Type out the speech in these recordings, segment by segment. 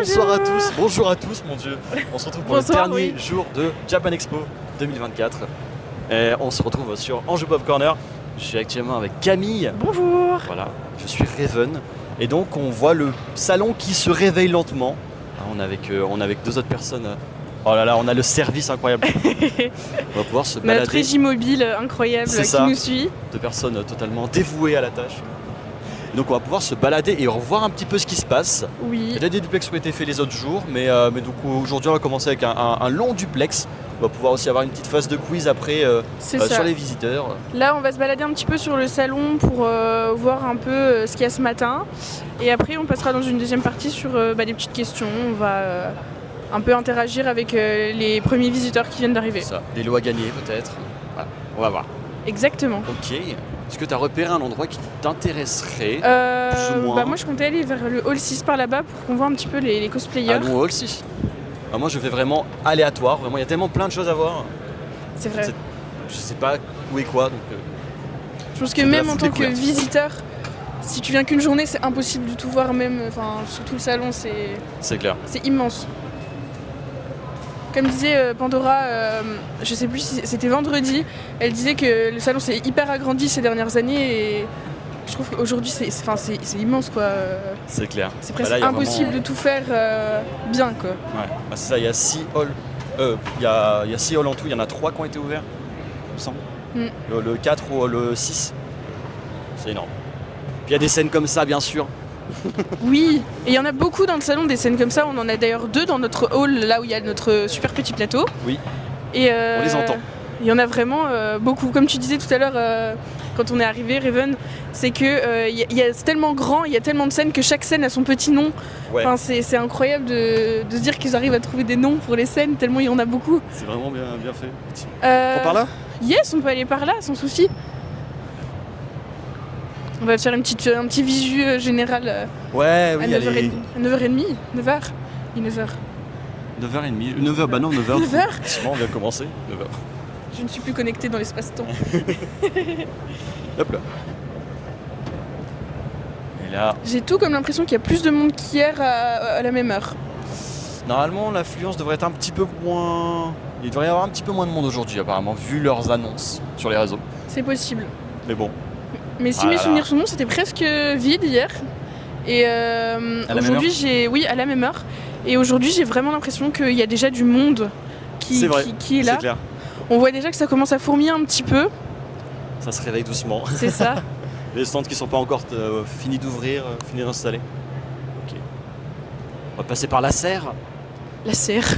Bonsoir à tous, bonjour à tous, mon Dieu. On se retrouve pour Bonsoir, le dernier oui. jour de Japan Expo 2024. Et on se retrouve sur Anjou Pop Corner. Je suis actuellement avec Camille. Bonjour. Voilà, je suis Raven. Et donc on voit le salon qui se réveille lentement. On est avec deux autres personnes. Oh là là, on a le service incroyable. On va pouvoir se Notre balader. régie mobile incroyable C'est qui ça. nous suit. Deux personnes totalement dévouées à la tâche. Donc on va pouvoir se balader et revoir un petit peu ce qui se passe. Il y Oui, a déjà des duplex qui ont été faits les autres jours, mais donc aujourd'hui on va commencer avec un long duplex. On va pouvoir aussi avoir une petite phase de quiz après c'est ça. sur les visiteurs. Là, on va se balader un petit peu sur le salon pour voir un peu ce qu'il y a ce matin. Et après, on passera dans une deuxième partie sur des petites questions. On va un peu interagir avec les premiers visiteurs qui viennent d'arriver. Ça, des lots à gagner peut-être. Voilà, on va voir. Exactement. Ok. Est-ce que tu as repéré un endroit qui t'intéresserait plus ou moins Moi, je comptais aller vers le hall 6 par là-bas pour qu'on voit un petit peu les cosplayers. Allons au hall 6. Moi je fais vraiment aléatoire, vraiment il y a tellement plein de choses à voir. C'est vrai. Je sais pas où et quoi donc. Je pense que c'est de la même en tant que découverte. visiteur, si tu viens qu'une journée, c'est impossible de tout voir, même sur tout le salon, C'est clair. c'est immense. Comme disait Pandora, je sais plus si c'était vendredi, elle disait que le salon s'est hyper agrandi ces dernières années et je trouve qu'aujourd'hui c'est immense quoi. C'est clair. C'est presque Là, il y a impossible vraiment- de tout faire bien quoi. Ouais, c'est ça, il y a 6 halls. Il y a 6 halls en tout, il y en a 3 qui ont été ouverts, il me semble. Mm. Le 4 ou le 6. C'est énorme. Puis il y a des scènes comme ça, bien sûr. Oui, et il y en a beaucoup dans le salon des scènes comme ça, on en a d'ailleurs 2 dans notre hall, là où il y a notre super petit plateau. Oui. Et On les entend. Il y en a vraiment beaucoup. Comme tu disais tout à l'heure, quand on est arrivé, Raven, c'est que c'est tellement grand, il y a tellement de scènes que chaque scène a son petit nom. Ouais. Enfin, c'est incroyable de se dire qu'ils arrivent à trouver des noms pour les scènes, tellement il y en a beaucoup. C'est vraiment bien fait. Euh, On par là Yes, on peut aller par là, sans souci. On va faire un petit visu général Ouais, oui, à allez. 9h30. 9h Il est 9h. 9h30. 9h, bah non, 9h. 9h Effectivement, on vient de commencer. 9h. Je ne suis plus connectée dans l'espace-temps. Hop là. Et là, J'ai tout comme l'impression qu'il y a plus de monde qu'hier à la même heure. normalement, l'affluence devrait être un petit peu moins. Il devrait y avoir un petit peu moins de monde aujourd'hui, apparemment, vu leurs annonces sur les réseaux. C'est possible. Mais bon, Mais si Ah mes là là. souvenirs sont bons, c'était presque vide hier. Et même aujourd'hui, oui, à la même heure. Et aujourd'hui, j'ai vraiment l'impression qu'il y a déjà du monde c'est vrai. qui est là. C'est clair. On voit déjà que ça commence à fourmiller un petit peu. Ça se réveille doucement. C'est ça. Les stands qui sont pas encore finis d'ouvrir, finis d'installer. Ok. On va passer par la serre. La serre.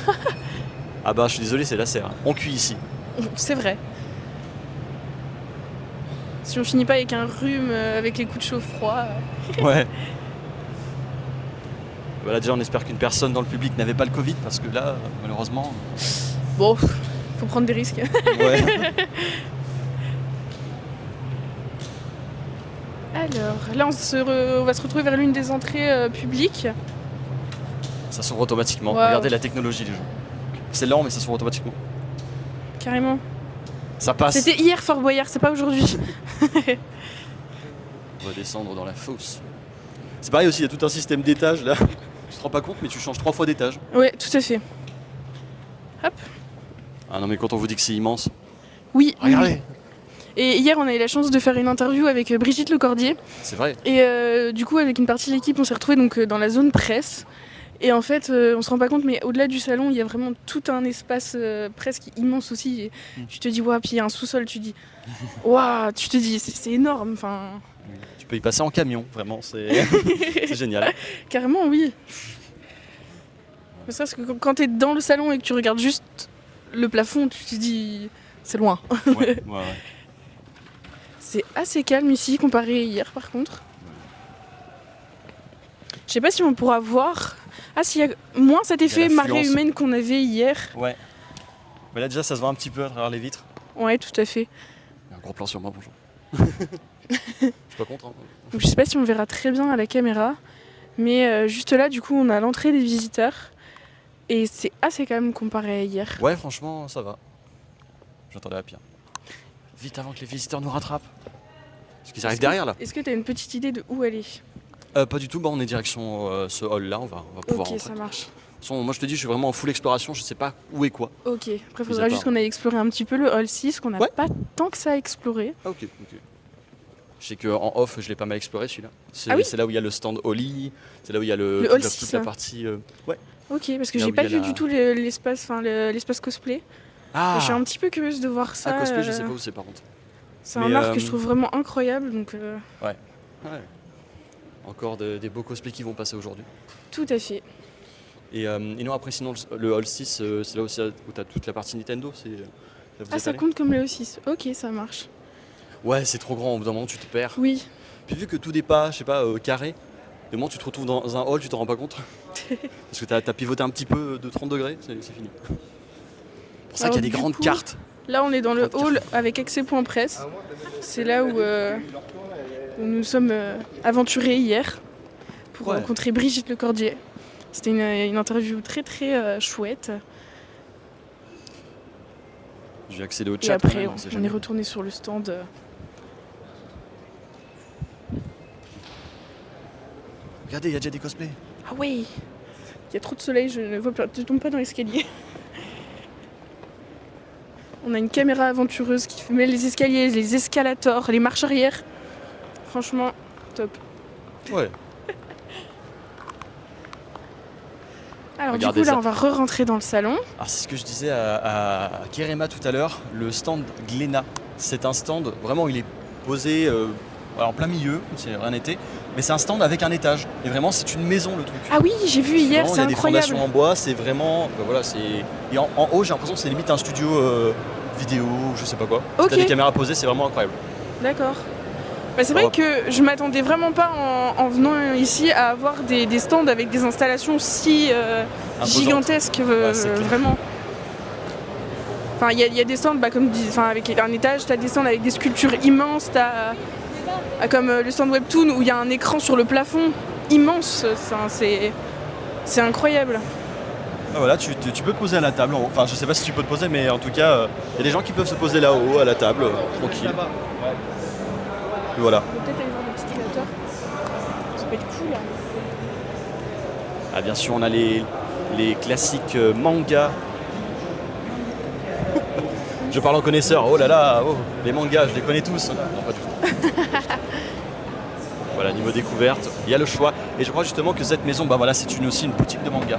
Ah bah je suis désolé, c'est la serre. On cuit ici. C'est vrai. Si on finit pas avec un rhume, avec les coups de chaud froid. Ouais. Voilà, déjà on espère qu'une personne dans le public n'avait pas le Covid parce que là, malheureusement. Bon, faut prendre des risques. Ouais. Alors, là, on va se retrouver vers l'une des entrées publiques. Ça s'ouvre automatiquement. Wow. Regardez la technologie du jeu. C'est lent mais ça s'ouvre automatiquement. Carrément. Ça passe. C'était hier Fort Boyard, c'est pas aujourd'hui. On va descendre dans la fosse. C'est pareil aussi, il y a tout un système d'étages là. Tu te rends pas compte mais tu changes 3 fois d'étage. Ouais, tout à fait. Hop. Ah non mais quand on vous dit que c'est immense. Oui. Regardez. Et hier, on a eu la chance de faire une interview avec Brigitte Lecordier. C'est vrai. Et du coup, avec une partie de l'équipe, on s'est retrouvés donc dans la zone presse. Et en fait, on se rend pas compte, mais au-delà du salon, il y a vraiment tout un espace presque immense aussi. Et tu te dis, waouh, puis il y a un sous-sol, tu dis, waouh, tu te dis, c'est énorme. Enfin, Tu peux y passer en camion, vraiment, c'est c'est génial. carrément, oui. Ne serait-ce que quand t'es dans le salon et que tu regardes juste le plafond, tu te dis, c'est loin. Ouais. C'est assez calme ici comparé à hier par contre. Je sais pas si on pourra voir. Ah, s'il y a moins cet effet marée l'affluence. humaine qu'on avait hier. Ouais. Mais là déjà ça se voit un petit peu à travers les vitres. Ouais, tout à fait. Il y a un gros plan sur moi, bonjour. Je suis pas content. Donc, je sais pas si on verra très bien à la caméra. Mais juste là, du coup, on a l'entrée des visiteurs. Et c'est assez calme comparé à hier. Ouais, franchement, ça va. J'attendais à pire. Vite avant que les visiteurs nous rattrapent. Parce qu'ils arrivent derrière là. Est-ce que t'as une petite idée de où aller ? Pas du tout, on est direction ce hall-là, on va pouvoir Ok, rentrer. ça marche. De toute façon, moi je te dis, je suis vraiment en full exploration, je sais pas où est quoi. Ok, après Mis à faudra juste part. qu'on aille explorer un petit peu le hall 6, qu'on n'a Ouais. pas tant que ça à explorer. Ah ok. Je sais qu'en off, je l'ai pas mal exploré celui-là. C'est Ah oui c'est là où il y a le stand Oli, c'est là où il y a Le toute hall la, 6, toute la là. partie. Ouais. Ok, parce que Là j'ai où pas il y a vu la- du tout l'espace cosplay. Ah Je suis un petit peu curieuse de voir ça. cosplay, je sais pas où c'est par contre. C'est Mais, un art que je trouve vraiment incroyable, donc Ouais. Encore des beaux cosplays qui vont passer aujourd'hui. tout à fait. Et non, après, sinon, le Hall 6, c'est là aussi où t'as toute la partie Nintendo. Là, vous Ah, êtes ça allés compte comme le hall 6. Ok, ça marche. Ouais, c'est trop grand, au bout d'un moment, tu te perds. Oui, Puis vu que tout n'est pas, je sais pas, carré, au moment où tu te retrouves dans un hall, tu t'en rends pas compte. Parce que t'as pivoté un petit peu de 30 degrés, c'est fini. C'est pour ça qu'il y a Alors, des du grandes coup, cartes. là on est dans le Grande hall avec accès point presse. C'est là où nous sommes aventurés hier pour Ouais. rencontrer Brigitte Lecordier. C'était une interview très très chouette. Je vais accéder au Et chat. quand après, même, sait on jamais. est retourné sur le stand. Regardez, il y a déjà des cosplays. Ah oui, il y a trop de soleil, je ne vois pas, je tombe pas dans l'escalier. On a une caméra aventureuse qui met les escaliers, les escalators, les marches arrière. Franchement, top. Ouais. Alors Regardez du coup, là, ça. on va re-rentrer dans le salon. Alors c'est ce que je disais à Kerema tout à l'heure, le stand Glénat. C'est un stand, vraiment il est posé en plein milieu, c'est rien n'était, mais c'est un stand avec un étage. Et vraiment c'est une maison le truc. Ah oui, j'ai vu hier, Vraiment, c'est il y a des incroyable. fondations en bois, c'est vraiment. Voilà, c'est. Et en haut j'ai l'impression que c'est limite un studio vidéo, je sais pas quoi. Ok. T'as des caméras posées, c'est vraiment incroyable. D'accord. Bah, c'est vrai que je m'attendais vraiment pas en venant ici à avoir des stands avec des installations si Imposante. gigantesques, Ouais, c'est clair. vraiment. Enfin, il y a des stands avec un étage, t'as des stands avec des sculptures immenses, comme le stand Webtoon où il y a un écran sur le plafond immense, c'est incroyable. Ah, voilà, tu peux te poser à la table en haut. Enfin je sais pas si tu peux te poser, mais en tout cas il y a des gens qui peuvent se poser là-haut à la table, tranquille. Et voilà. On peut peut-être aller voir des petits créateurs. Ça peut être cool là. Ah, bien sûr, on a les classiques mangas. Je parle en connaisseur, oh là là, oh, les mangas, je les connais tous. Non, pas du tout. Voilà, niveau découverte, il y a le choix. Et je crois justement que cette maison, bah voilà, c'est aussi une boutique de manga.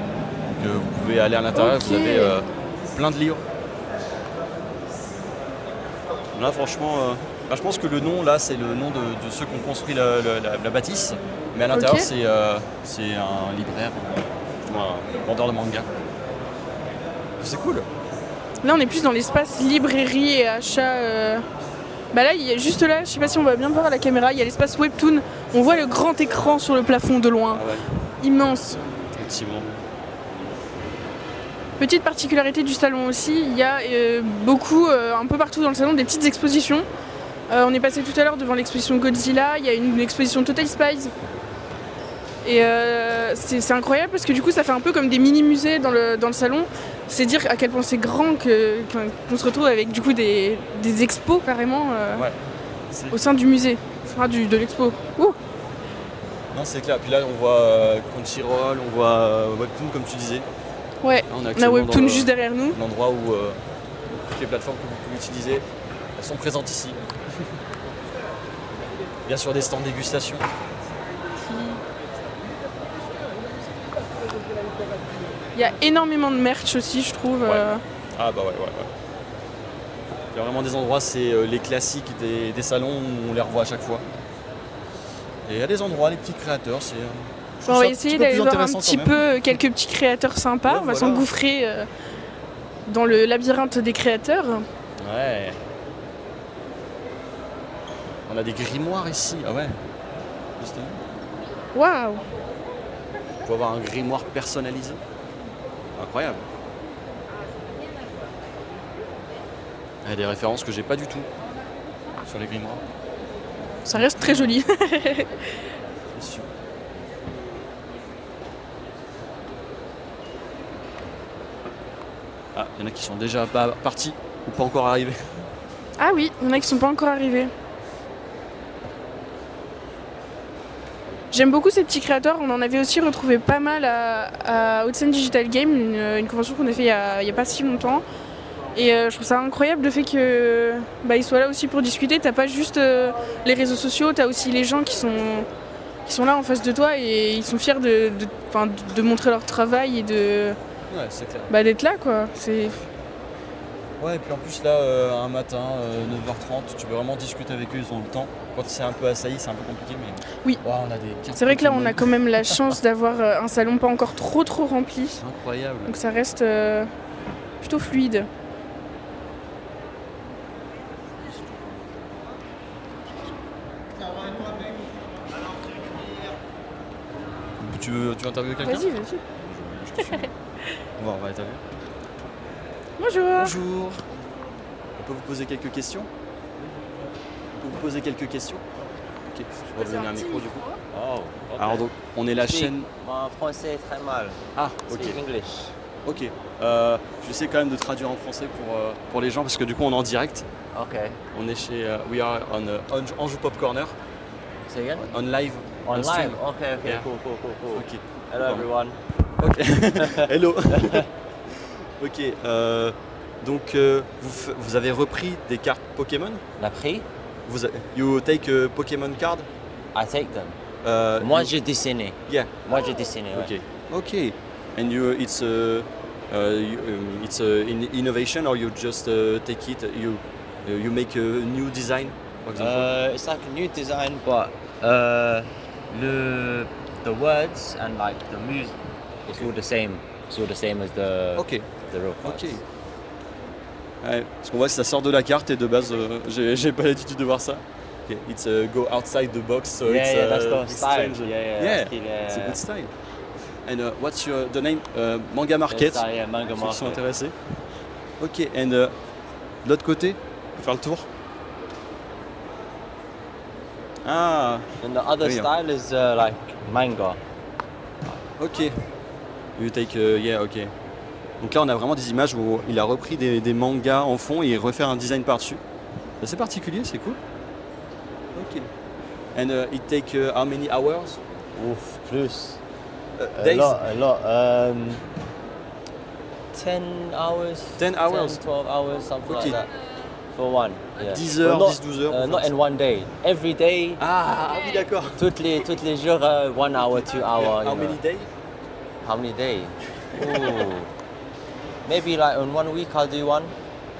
Donc vous pouvez aller à l'intérieur, Ok. vous avez plein de livres. Là, franchement, je pense que le nom, là, c'est le nom de ceux qui ont construit la bâtisse. Mais à l'intérieur, Ok. c'est un libraire, un vendeur de manga. C'est cool. Là, on est plus dans l'espace librairie et achat. Bah là, juste là, je sais pas si on va bien voir à la caméra, il y a l'espace Webtoon. On voit le grand écran sur le plafond de loin, Ah ouais, immense. effectivement. Petite particularité du salon aussi, il y a beaucoup, un peu partout dans le salon, des petites expositions. On est passé tout à l'heure devant l'exposition Godzilla, il y a une exposition Total Spies. Et c'est incroyable parce que du coup ça fait un peu comme des mini-musées dans le salon. C'est dire à quel point c'est grand qu'on se retrouve avec du coup des expos carrément Ouais. au sein du musée, enfin de l'expo. Ouh. Non, c'est clair. Puis là, on voit Crunchyroll, on voit Webtoon, comme tu disais. Ouais, Là, on a actuellement Webtoon dans juste derrière nous. l'endroit où toutes les plateformes que vous pouvez utiliser, elles sont présentes ici. Bien sûr, des stands dégustation. Il y a énormément de merch aussi, je trouve. Ouais. Ah bah ouais. Il y a vraiment des endroits, c'est les classiques des salons où on les revoit à chaque fois. Et il y a des endroits, les petits créateurs, c'est... je trouve On ça va un essayer petit peu d'aller plus voir un intéressant petit quand même. peu quelques petits créateurs sympas. Ouais, On va voilà. s'engouffrer dans le labyrinthe des créateurs. Ouais. On a des grimoires ici. Ah ouais. Justement. Waouh! On peut avoir un grimoire personnalisé. Incroyable. Il y a des références que j'ai pas du tout sur les grimoires. Ça reste très joli. C'est sûr. Ah, il y en a qui sont déjà partis ou pas encore arrivés. Ah oui, il y en a qui sont pas encore arrivés. J'aime beaucoup ces petits créateurs. On en avait aussi retrouvé pas mal à Hudson Digital Game, une convention qu'on a fait il y a pas si longtemps. Et je trouve ça incroyable le fait que ils soient là aussi pour discuter. T'as pas juste les réseaux sociaux, t'as aussi les gens qui sont là en face de toi et ils sont fiers de montrer leur travail et Ouais, c'est clair. d'être là quoi. C'est... Ouais, et puis en plus là, un matin, 9h30, tu peux vraiment discuter avec eux, ils ont le temps. Quand c'est un peu assailli, c'est un peu compliqué, mais Oui. ouais, on a des cartes C'est vrai que là on Pokémon. a quand même la chance d'avoir un salon pas encore trop rempli. C'est incroyable. Donc ça reste plutôt fluide. Tu veux interviewer quelqu'un? Vas-y. Je te suis. On va interviewer. Bonjour. Bonjour. On peut vous poser quelques questions? On peut vous poser quelques questions? Ok, on va vous donner un micro du coup. Oh, okay. Alors donc, on est la Speak. chaîne... Mon français est très mal. Ah, ok. Speak English. Ok. Je vais essayer quand même de traduire en français pour les gens parce que du coup on est en direct. Okay. On est chez... we are on Anjou Pop Corner, Say again? on live. On stream. live? Okay. Yeah. Cool. Ok. Hello Bon. everyone. Ok. Hello. Ok. Donc vous avez repris des cartes Pokémon. La pris? You take a Pokémon card. I take them. Moi j'ai dessiné. Yeah. Moi j'ai dessiné, ouais. Okay. And it's innovation or you just take it, you make a new design, for example? It's like a new design, but the words and like the music, it's all the same. It's all the same as the real cards. Ok. Ouais, parce qu'on voit que ça sort de la carte et de base, j'ai pas l'habitude de voir ça. Okay. It's go outside the box, so Yeah, it's yeah, that's the it's style. strange. Yeah. It's a good style. And what's the name? Manga Market. Yeah, Manga Ceux qui sont Market. intéressés. Ok. And de l'autre côté, on peut faire le tour. Ah. And the other Oui, hein. style is like manga. Ok. You take, yeah, ok. Donc là, on a vraiment des images où il a repris des mangas en fond et il refait un design par-dessus. C'est assez particulier, c'est cool. Ok. And it take how many hours? Ouf, plus. Days? A lot. 10 hours. 10 hours? 10, 12 hours, something Ok. like that. For one. Yeah. 10 heures, Well, 10-12 heures. pour not faire in ça. one day. Every day. Ah oui, d'accord. Toutes les jours, 1 hour, 2 hours. How you know. many days? How many days? Ooh. Maybe like in 1 week I'll do one.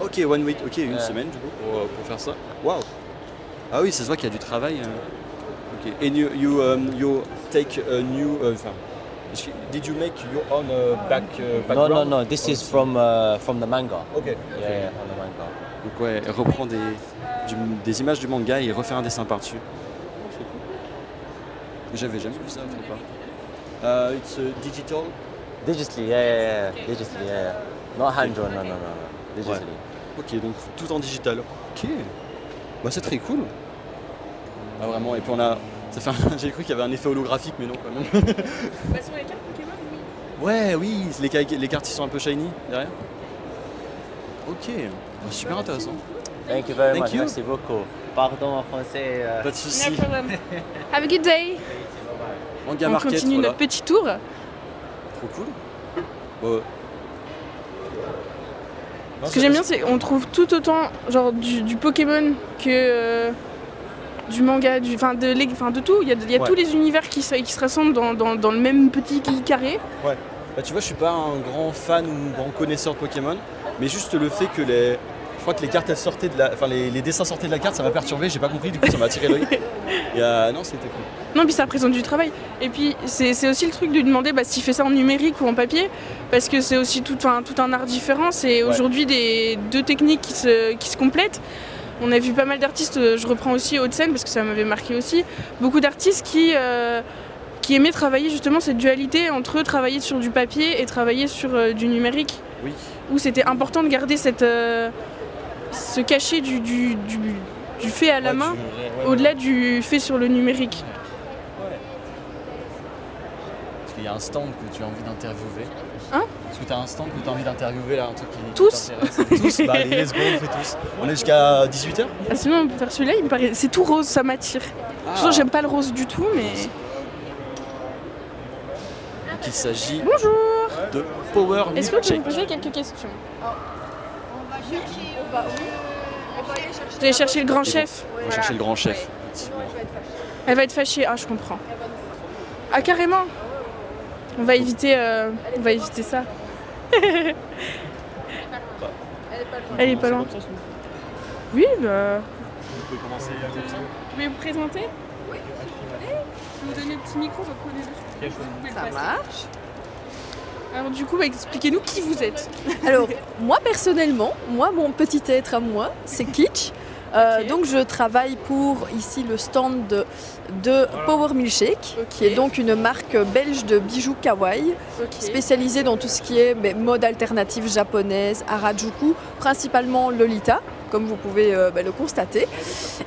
Ok, 1 week. Ok, une Yeah. semaine du coup pour faire ça. Waouh. Ah oui, ça se voit qu'il y a du travail. Ok. And you take a new. Enfin, did you make your own background? No. This is from the manga. Ok. Yeah, from the manga. Donc ouais, il reprend des images du manga et il refait un dessin par-dessus. J'avais jamais vu ça, je sais pas. It's digital. Digitally, yeah. Digitally, yeah. Not hand drawn, no. Digitally. Ok, donc tout en digital. Ok. Bah c'est très cool. Ah vraiment, et puis on a... J'ai cru qu'il y avait un effet holographique, mais non quand même. Sur les cartes Pokémon, oui. Ouais, oui, les cartes qui sont un peu shiny derrière. Ok, bah, super intéressant. Thank you very Thank much. you. Merci beaucoup. Pardon en français. Pas de soucis. No problem. Have a good day. Manga On Market, continue voilà. notre petit tour. Trop cool. Bon. Ce que j'aime bien, c'est qu'on trouve tout autant genre du Pokémon que du manga, de tout. Il y a Ouais. tous les univers qui se rassemblent dans le même petit carré. Ouais. Bah, tu vois, je suis pas un grand fan ou un grand connaisseur de Pokémon, mais juste le fait que je crois que les cartes elles sortaient de la, enfin les dessins sortaient de la carte, ça m'a perturbé, j'ai pas compris, du coup ça m'a attiré l'œil. Et non, c'était cool. Non, puis ça représente du travail. Et puis c'est aussi le truc de lui demander s'il fait ça en numérique ou en papier, parce que c'est aussi tout un art différent. C'est aujourd'hui deux techniques qui se complètent. On a vu pas mal d'artistes, je reprends aussi Haute-Seine parce que ça m'avait marqué aussi, beaucoup d'artistes qui aimaient travailler justement cette dualité entre travailler sur du papier et travailler sur du numérique. Oui. Où c'était important de garder ce cachet du fait à la main au-delà du fait sur le numérique. Parce qu'il y a un stand que tu as envie d'interviewer. Hein? Est-ce que tu as un stand que tu as envie d'interviewer là, un truc qui Tous. t'intéresse? Tous. Bah allez, let's go, on fait tous. On est jusqu'à 18h. Ah, sinon on peut faire celui-là, il me paraît. C'est tout rose, ça m'attire. Pourtant j'aime pas le rose du tout, mais. qu'il s'agit Bonjour. de Power Est-ce que je peux vous Milkshake. poser quelques questions? Vous allez chercher le grand chef. On va chercher le grand chef. Elle va être fâchée. Ah, je comprends. Ah, carrément. On va éviter ça. Elle est pas loin. Oui, bah. Vous pouvez commencer comme ça. Vous pouvez vous présenter? Oui. Je vais vous donner le petit micro, vous prenez dessus. Vous pouvez le Ça passer. marche. Alors du coup, expliquez-nous qui vous êtes. Alors, moi personnellement, mon petit être à moi, c'est Kitsch. Ok. Donc je travaille pour ici le stand de Power Milkshake, Ok. qui est donc une marque belge de bijoux kawaii, Ok. spécialisée dans tout ce qui est mode alternative japonaise, Harajuku, principalement Lolita, comme vous pouvez le constater.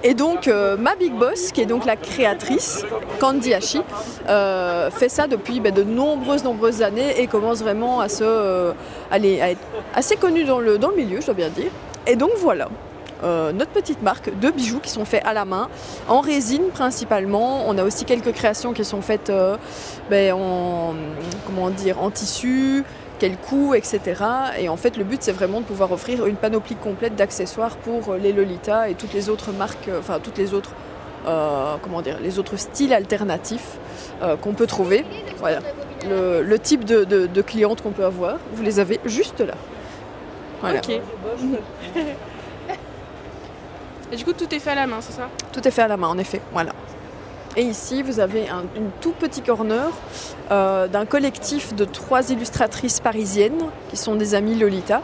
Et donc ma big boss, qui est donc la créatrice, Candy Hashi, fait ça depuis de nombreuses années et commence vraiment à être assez connue dans le milieu, je dois bien dire. Et donc voilà. Notre petite marque de bijoux qui sont faits à la main, en résine principalement. On a aussi quelques créations qui sont faites en tissu, quel coût, etc. Et en fait, le but, c'est vraiment de pouvoir offrir une panoplie complète d'accessoires pour les Lolita et toutes les autres marques, toutes les autres, les autres styles alternatifs qu'on peut trouver. Voilà, le type de clientes qu'on peut avoir, vous les avez juste là. Voilà. Ok. Et du coup, tout est fait à la main, c'est ça? Tout est fait à la main, en effet. Voilà. Et ici, vous avez une tout petit corner d'un collectif de 3 illustratrices parisiennes qui sont des amies Lolita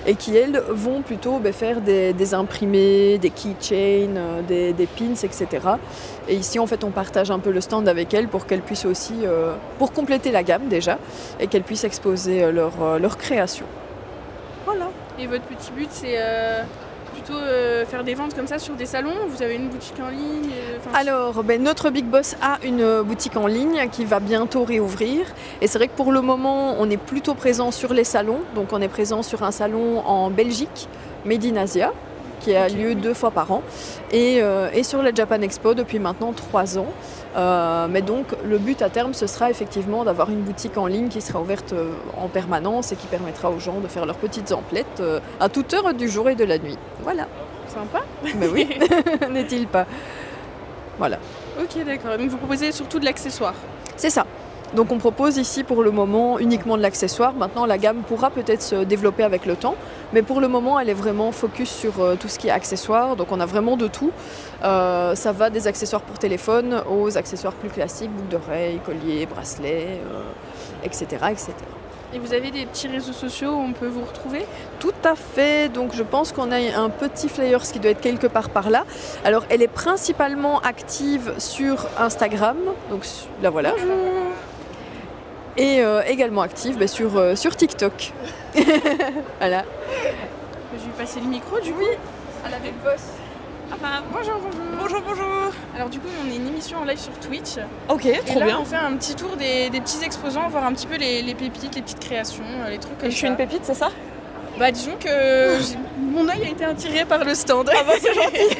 et qui, elles, vont plutôt faire des imprimés, des keychains, des pins, etc. Et ici, en fait, on partage un peu le stand avec elles pour qu'elles puissent aussi, pour compléter la gamme déjà, et qu'elles puissent exposer leur création. Voilà. Et votre petit but, c'est plutôt faire des ventes comme ça sur des salons? Vous avez une boutique en ligne? Alors, notre Big Boss a une boutique en ligne qui va bientôt réouvrir. Et c'est vrai que pour le moment, on est plutôt présent sur les salons. Donc, on est présent sur un salon en Belgique, Made in Asia, qui a lieu 2 fois par an. Et sur la Japan Expo depuis maintenant 3 ans. Mais donc, le but à terme, ce sera effectivement d'avoir une boutique en ligne qui sera ouverte en permanence et qui permettra aux gens de faire leurs petites emplettes à toute heure du jour et de la nuit. Voilà. Sympa. Mais oui, n'est-il pas? Voilà. Ok, d'accord. Donc vous proposez surtout de l'accessoire. C'est ça. Donc on propose ici pour le moment uniquement de l'accessoire. Maintenant la gamme pourra peut-être se développer avec le temps, mais pour le moment elle est vraiment focus sur tout ce qui est accessoires. Donc on a vraiment de tout. Ça va des accessoires pour téléphone aux accessoires plus classiques, boucles d'oreilles, colliers, bracelets, etc., etc. Et vous avez des petits réseaux sociaux où on peut vous retrouver? Tout à fait, donc je pense qu'on a un petit flyer qui doit être quelque part par là. Alors elle est principalement active sur Instagram, donc la voilà. Bonjour. Et également active sur TikTok. Voilà. Je vais lui passer le micro du coup. À la big boss. Enfin, bonjour. Bonjour. Alors du coup, on est une émission en live sur Twitch. Ok, Et trop là, bien. on fait un petit tour des petits exposants, voir un petit peu les pépites, les petites créations, les trucs comme Et je suis ça. une pépite, c'est ça? Bah disons que mon œil a été attiré par le stand. Ah bah c'est gentil.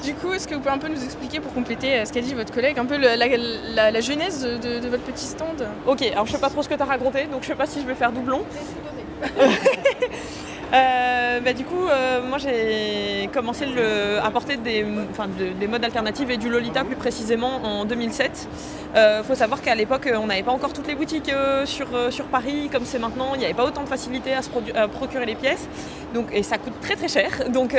Du coup, est-ce que vous pouvez un peu nous expliquer, pour compléter ce qu'a dit votre collègue, un peu la genèse de votre petit stand? Ok, alors je sais pas trop ce que t'as raconté, donc je sais pas si je vais faire doublon. Du coup, moi j'ai commencé à porter des modes alternatifs et du Lolita plus précisément en 2007. Faut savoir qu'à l'époque, on n'avait pas encore toutes les boutiques sur Paris comme c'est maintenant. Il n'y avait pas autant de facilité à procurer les pièces. Et ça coûte très très cher. Donc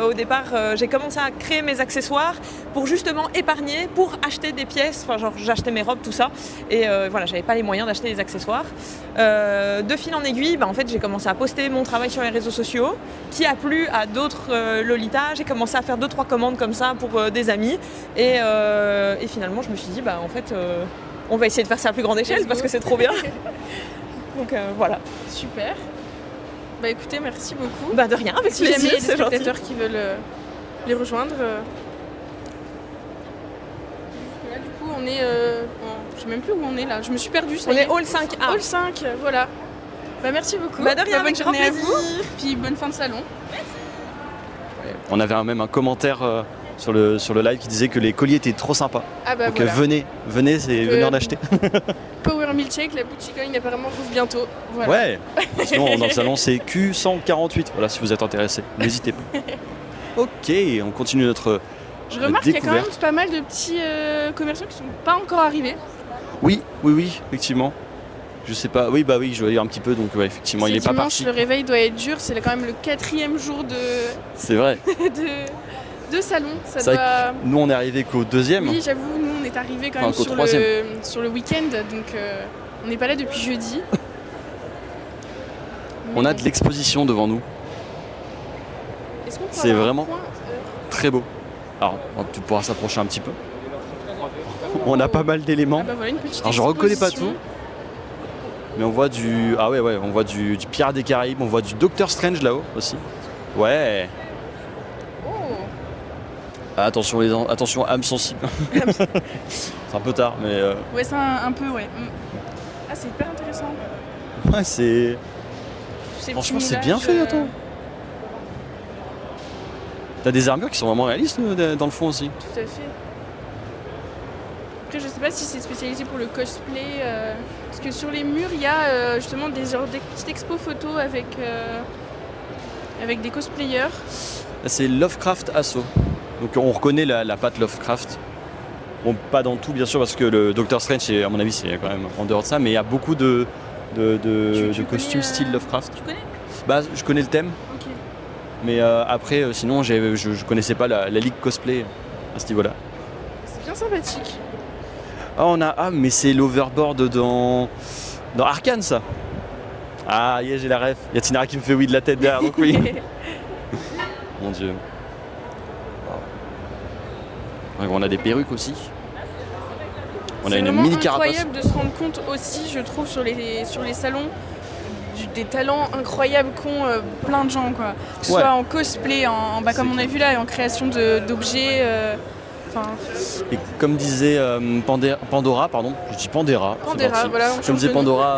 au départ, j'ai commencé à créer mes accessoires pour justement épargner, pour acheter des pièces. Enfin, genre j'achetais mes robes, tout ça. Et voilà, j'avais pas les moyens d'acheter des accessoires. De fil en aiguille, en fait, j'ai commencé à poster mon travail sur les réseaux sociaux, qui a plu à d'autres Lolita. J'ai commencé à faire 2-3 commandes comme ça pour des amis. Et finalement, je me suis dit, en fait, on va essayer de faire ça à plus grande échelle parce que c'est trop bien. Donc voilà. Super. Bah écoutez, merci beaucoup. De rien, avec Si jamais il y a plaisir, des c'est gentil. spectateurs qui veulent les rejoindre. Là, du coup, on est. Je sais même plus où on est là. Je me suis perdue. Ça On y est Hall 5A. Hall 5, voilà. Bah merci beaucoup. De rien, Bonne avec grand journée à plaisir. vous. Puis bonne fin de salon. On avait même un commentaire sur le live qui disait que les colliers étaient trop sympas. Ah bah Donc voilà. venez, c'est venez en acheter. Power un milkshake, la boutique coin apparemment rouvre bientôt. Voilà. Ouais. Sinon, dans le salon, c'est Q148. Voilà, si vous êtes intéressé, n'hésitez pas. Ok, on continue notre Je remarque qu'il y a quand même découverte. pas mal de petits commerçants qui sont pas encore arrivés. Oui, effectivement. Je sais pas. Oui, je vais lire un petit peu, donc ouais, effectivement, il est pas dimanche, parti. le réveil doit être dur. C'est quand même le 4e jour C'est vrai. de salon. Ça C'est vrai doit... que nous, on est arrivé qu'au 2e. Oui, j'avoue, nous on est arrivés quand Enfin, même qu'au sur 3e. sur le week-end, donc on n'est pas là depuis jeudi. On Mais a bon. de l'exposition devant nous. Est-ce qu'on peut c'est avoir un vraiment- point, Très beau. Alors, tu pourras s'approcher un petit peu. On a pas mal d'éléments. Ah bah voilà, une petite Alors, je reconnais pas exposition. tout. Mais on voit du. Ah ouais, on voit du Pirates des Caraïbes, on voit du Doctor Strange là-haut aussi. Ouais. Oh. Ah, attention, âme sensible. C'est un peu tard, mais Ouais, c'est un peu, ouais. Ah, c'est hyper intéressant. ouais, c'est. Tous ces Franchement, petits c'est bien moulages, fait, attends. T'as des armures qui sont vraiment réalistes dans le fond aussi. Tout à fait. Après, je sais pas si c'est spécialisé pour le cosplay. Parce que sur les murs, il y a justement des petites expos photos avec des cosplayers. Là, c'est Lovecraft Asso. Donc on reconnaît la patte Lovecraft. Bon, pas dans tout bien sûr parce que le Doctor Strange, à mon avis, c'est quand même en dehors de ça, mais il y a beaucoup de Tu costumes connais, style Lovecraft. Tu connais? Bah, je connais le thème, Ok. mais après, sinon, je connaissais pas la ligue cosplay à ce niveau-là. C'est bien sympathique. Mais c'est l'overboard dans Arcane, ça. Ah, j'ai la ref. Il y a Tinara qui me fait oui de la tête derrière, donc oui. Mon Dieu. Ouais, on a des perruques aussi. On a C'est une vraiment mini carapace. incroyable de se rendre compte aussi, je trouve, sur les salons, des talents incroyables qu'ont plein de gens, quoi. Que ce Ouais. soit en cosplay, comme on a vu là, en création d'objets. Et comme disait Pandora, pardon, je dis Pandera. c'est Pandera, parti. voilà. Comme disait Pandora,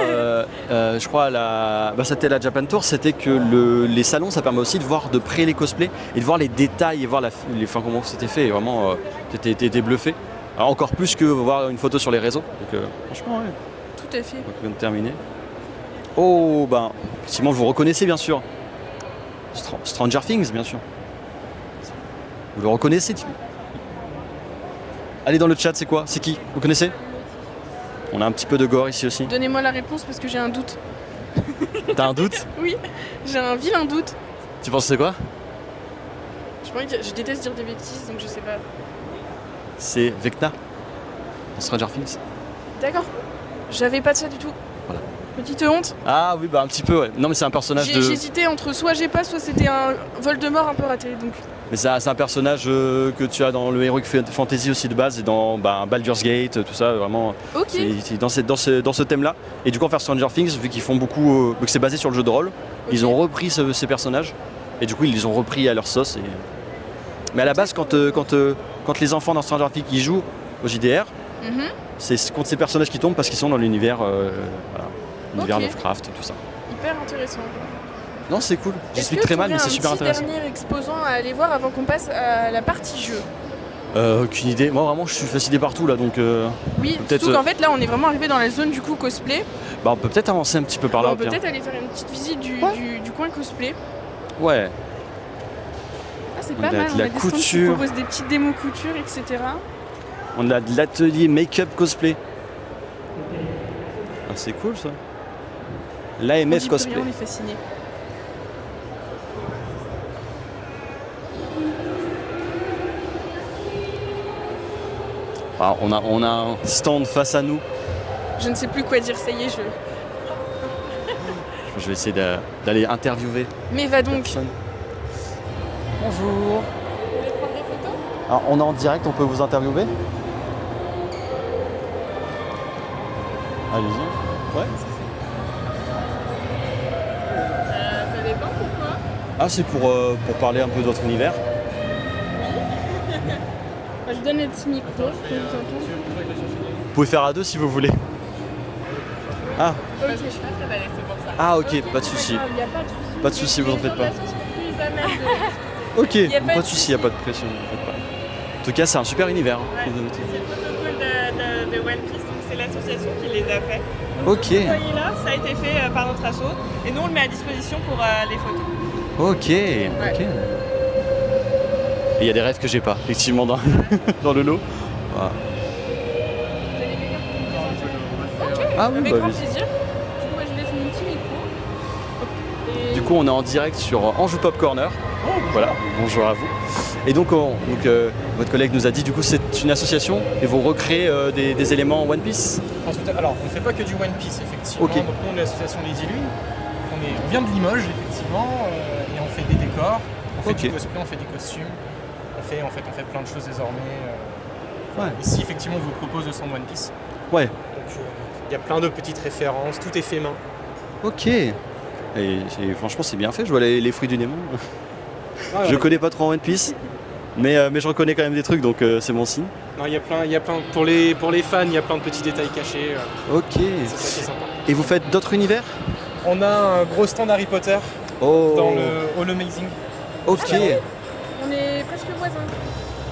je crois, c'était la Japan Tour, c'était que les salons, ça permet aussi de voir de près les cosplays et de voir les détails et voir comment c'était fait. Et vraiment, t'étais bluffé. Alors, encore plus que voir une photo sur les réseaux. Donc, franchement, ouais. Tout à fait. Donc, on vient de terminer. Oh, effectivement, vous reconnaissez bien sûr. Stranger Things, bien sûr. Vous le reconnaissez, Tim? Allez dans le chat, c'est quoi? C'est qui? Vous connaissez? On a un petit peu de gore ici aussi. Donnez-moi la réponse parce que j'ai un doute. T'as un doute? Oui, j'ai un vilain doute. Tu penses que c'est quoi? Je déteste dire des bêtises, donc je sais pas. C'est Vecna dans Stranger Things. D'accord. J'avais pas de ça du tout. Voilà. Petite honte. Ah oui, un petit peu, ouais. Non, mais c'est un personnage J'hésitais entre soit j'ai pas, soit c'était un Voldemort un peu raté. Donc. Mais c'est un personnage que tu as dans le Heroic Fantasy aussi de base et dans Baldur's Gate, tout ça, vraiment. Ok. C'est dans ce thème-là. Et du coup, en faire Stranger Things, vu qu'ils font beaucoup, vu que c'est basé sur le jeu de rôle, ils ont repris ces personnages. Et du coup, ils les ont repris à leur sauce. Mais à la base, quand les enfants dans Stranger Things ils jouent au JDR, c'est contre ces personnages qui tombent parce qu'ils sont dans l'univers l'univers Lovecraft, tout ça. Hyper intéressant. Non, c'est cool. J'explique très mal, mais c'est super intéressant. Est-ce que tu aurais un petit dernier exposant à aller voir avant qu'on passe à la partie jeu? Aucune idée. Moi, vraiment, je suis fasciné partout là, donc. Oui, peut-être. surtout qu'en fait, là, on est vraiment arrivé dans la zone du coup cosplay. On peut peut-être avancer un petit peu par là. On peut peut-être aller faire une petite visite du coin cosplay. Ouais. Ah, c'est On pas a mal. de On la a des stands qui couture. proposent des petites démos couture, etc. On a de l'atelier make-up cosplay. Ah, c'est cool ça. L'AMF cosplay. On est fasciné. On a un stand face à nous. Je ne sais plus quoi dire, ça y est, Je vais essayer d'aller interviewer. Mais va donc. Personne. Bonjour. Alors, on est en direct, on peut vous interviewer? Allez-y. Ouais. Ça dépend pourquoi. Ah, c'est pour parler un peu de votre univers. Je donne le petit micro, je peux vous entendre. Vous pouvez faire à deux si vous voulez. Ah. Parce que je suis pas très balèze, c'est pour ça. Ah, ok, pas de souci. Il n'y a pas de souci. Pas de souci, vous en faites pas. Ok, Y a pas pas de de souci, y a pas de pression, vous en faites pas. En tout cas, c'est un super univers. C'est le protocole de One Piece, donc c'est l'association qui les a fait. Donc, Ok. ce que vous voyez là, ça a été fait par notre asso et nous on le met à disposition pour les photos. Ok. Ok. Et il y a des rêves que j'ai pas, effectivement, dans, dans le lot. Voilà. Ah oui, Avec bah grand oui. plaisir. Du coup, moi, je laisse mon petit micro. Et- Du coup, on est en direct sur Anjou Pop Corner. Voilà, bonjour à vous. Et donc, votre collègue nous a dit, du coup, c'est une association et vous recréez des éléments en One Piece. Alors, on ne fait pas que du One Piece, effectivement. Ok. Donc, nous, on est l'association Lady Lune. On vient de Limoges, effectivement, et on fait des décors, on fait Ok. du cosplay, on fait des costumes. On fait plein de choses désormais. Ouais. Ici, effectivement, on vous propose le stand One Piece. Ouais, Donc, il y a plein de petites références, tout est fait main. ok. Et franchement, c'est bien fait, je vois les fruits du Nemo. Ouais, Je ouais. connais pas trop One Piece, mais je reconnais quand même des trucs, donc c'est bon signe. Non, il y a plein pour les fans, il y a plein de petits détails cachés. Ok. C'est ça qui est sympa. Et vous faites d'autres univers? On a un gros stand Harry Potter Oh. dans le Hall Amazing. Ok. On est presque voisins.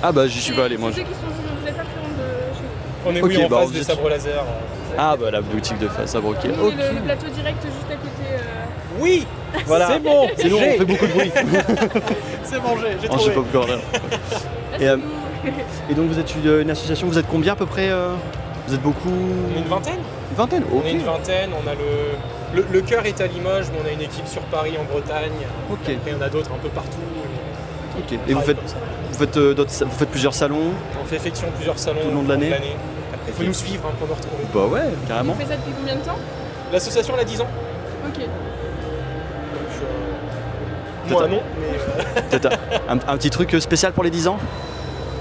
Ah bah j'y suis pas allé moi. C'est ceux qui sont vous êtes pas très loin de chez vous. On est Ok, oui, en bah, face vous des êtes- sabres laser. Ah bah la boutique de sabre, ok. Nous, on Ok. est le plateau direct juste à côté. Oui, Voilà. c'est bon, C'est nous, on fait beaucoup de bruit. c'est bon, j'ai Anjou trouvé. Pop Corner. Et, et donc vous êtes une association, vous êtes combien à peu près Vous êtes beaucoup? On est une vingtaine. Une vingtaine. Ok. On est une vingtaine, on a le cœur est à Limoges, mais on a une équipe sur Paris, en Bretagne. Ok. Après, il y en a d'autres un peu partout. Ok. Et vous faites vous faites plusieurs salons? On fait effectivement plusieurs salons Tout le long de l'année. Après, il faut nous suivre pour nous retrouver. Bah ouais, carrément. On fait ça depuis combien de temps? L'association, elle a 10 ans. Ok. Donc, Peut-être moi un- non, mais Peut-être un petit truc spécial pour les 10 ans?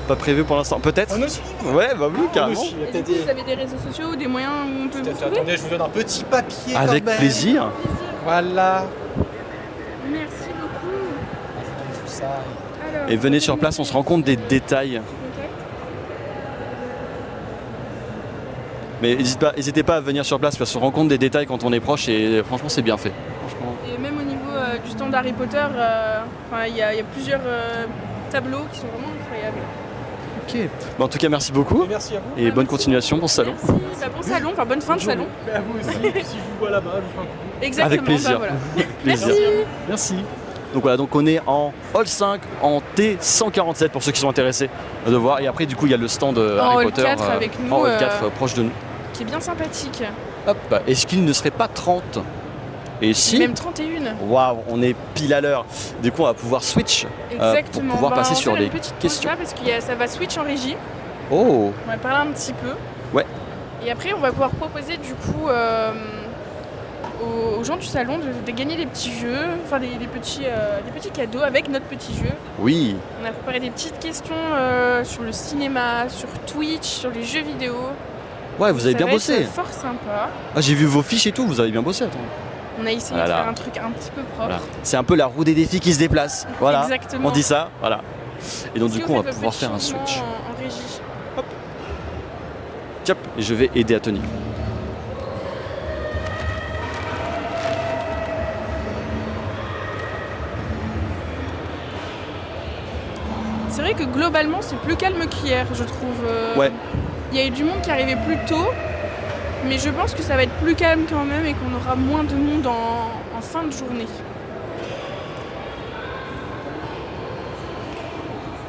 Pas prévu pour l'instant, peut-être? faut nous suivre. Ouais, bah oui, Faut nous carrément. suivre. Il y a Et du peut-être coup, des- vous avez des réseaux sociaux ou des moyens où on peut Tout à vous fait. trouver? Attendez, je vous donne un petit papier. Avec quand même. plaisir. Voilà. Merci beaucoup. Tout ça. Alors, Et venez sur place, on se rend compte des détails. contact. Mais n'hésitez pas à venir sur place parce qu'on se rend compte des détails quand on est proche et franchement c'est bien fait. Franchement. Et même au niveau du stand Harry Potter, il y a plusieurs tableaux qui sont vraiment incroyables. Ok. Bon, en tout cas merci beaucoup Et merci à vous. et bonne continuation pour ce salon. Merci. Bah, bon salon, enfin bonne fin de salon. Mais à vous aussi. Si je vous vois là-bas, je vous fais un coucou. Exactement. Avec plaisir. bah, voilà. Plaisir. Merci. Merci. Donc voilà, donc on est en Hall 5 en T147 pour ceux qui sont intéressés de voir. Et après du coup il y a le stand Harry Hall Potter 4 avec nous, en Hall 4 proche de nous. Qui est bien sympathique. Hop, est-ce qu'il ne serait pas 30? Et si? Même 31. Waouh, on est pile à l'heure. Du coup on va pouvoir switch Exactement. pour pouvoir Bah, passer on sur fait les une petite pause questions. là parce que ça va switch en régie. Oh, On va parler un petit peu. Ouais. Et après, on va pouvoir proposer du coup aux gens du salon de gagner des petits jeux, enfin des petits cadeaux avec notre petit jeu. oui. On a préparé des petites questions sur le cinéma, sur Twitch, sur les jeux vidéo. Ouais, vous avez Ça bien va bossé. être fort sympa. Ah, j'ai vu vos fiches et tout, vous avez bien bossé. Attends. On a essayé Voilà. de faire un truc un petit peu propre. Voilà. C'est un peu la roue des défis qui se déplace. Voilà. Exactement. On dit ça, voilà. Et donc Est-ce du que coup, on vous va faites pouvoir votre faire un changement switch. en régie. Tiens, et je vais aider à Tony. C'est vrai que globalement, c'est plus calme qu'hier, je trouve. Ouais. Il y a eu du monde qui arrivait plus tôt, mais je pense que ça va être plus calme quand même et qu'on aura moins de monde en fin de journée.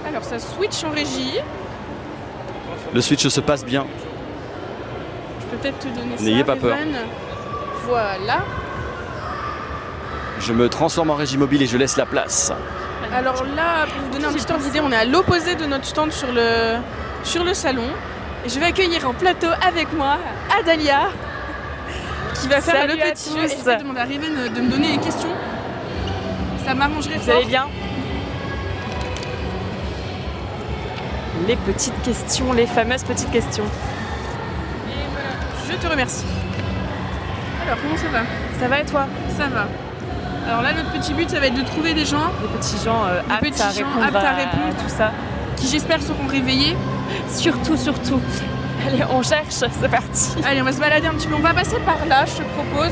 Alors ça switch en régie. Le switch se passe bien. Je peux peut-être te donner ça. N'ayez pas peur. Evan. Voilà. Je me transforme en régie mobile et je laisse la place. Alors là, pour vous donner un petit ordre d'idée, on est à l'opposé de notre stand sur le salon. Et je vais accueillir en plateau avec moi Adalia, qui va faire Salut le à petit tous. jeu. Et je vais demander à Riven de me donner les questions. Ça m'arrangerait Vous fort. allez bien? Les petites questions, les fameuses petites questions. Et voilà, je te remercie. Alors, comment ça va? Ça va et toi? Ça va. Alors là, notre petit but, ça va être de trouver des gens Les petits gens Les aptes petits à gens répondre aptes à à répondre. tout ça. qui, j'espère, seront réveillés. Surtout. Allez, on cherche, c'est parti. Allez, on va se balader un petit peu. On va passer par là, je te propose.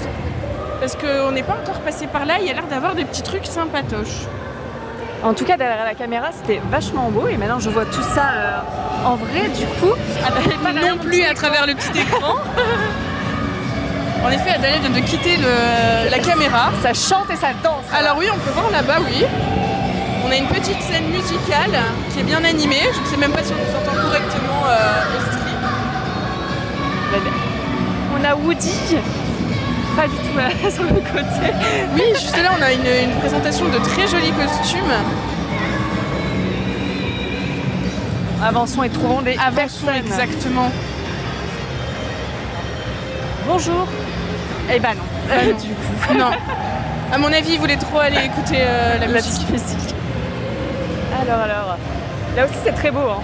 Parce qu'on n'est pas encore passé par là. Il y a l'air d'avoir des petits trucs sympatoches. En tout cas, derrière la caméra, c'était vachement beau. Et maintenant, je vois tout ça en vrai, du coup. Pas non plus à travers le petit écran. En effet, Adalia vient de quitter la caméra. Ça chante et ça danse. Alors oui, on peut voir là-bas, oui. On a une petite scène musicale qui est bien animée. Je ne sais même pas si on nous entend correctement au stream. On a Woody. Pas du tout sur le côté. Oui, juste là, on a une présentation de très jolis costumes. Avançons et trouvons des Avançons, personnes. exactement. Bonjour. Eh ben non. Non. Du coup. Non. À mon avis, ils voulaient trop aller écouter la musique. Alors. Là aussi, c'est très beau. Hein.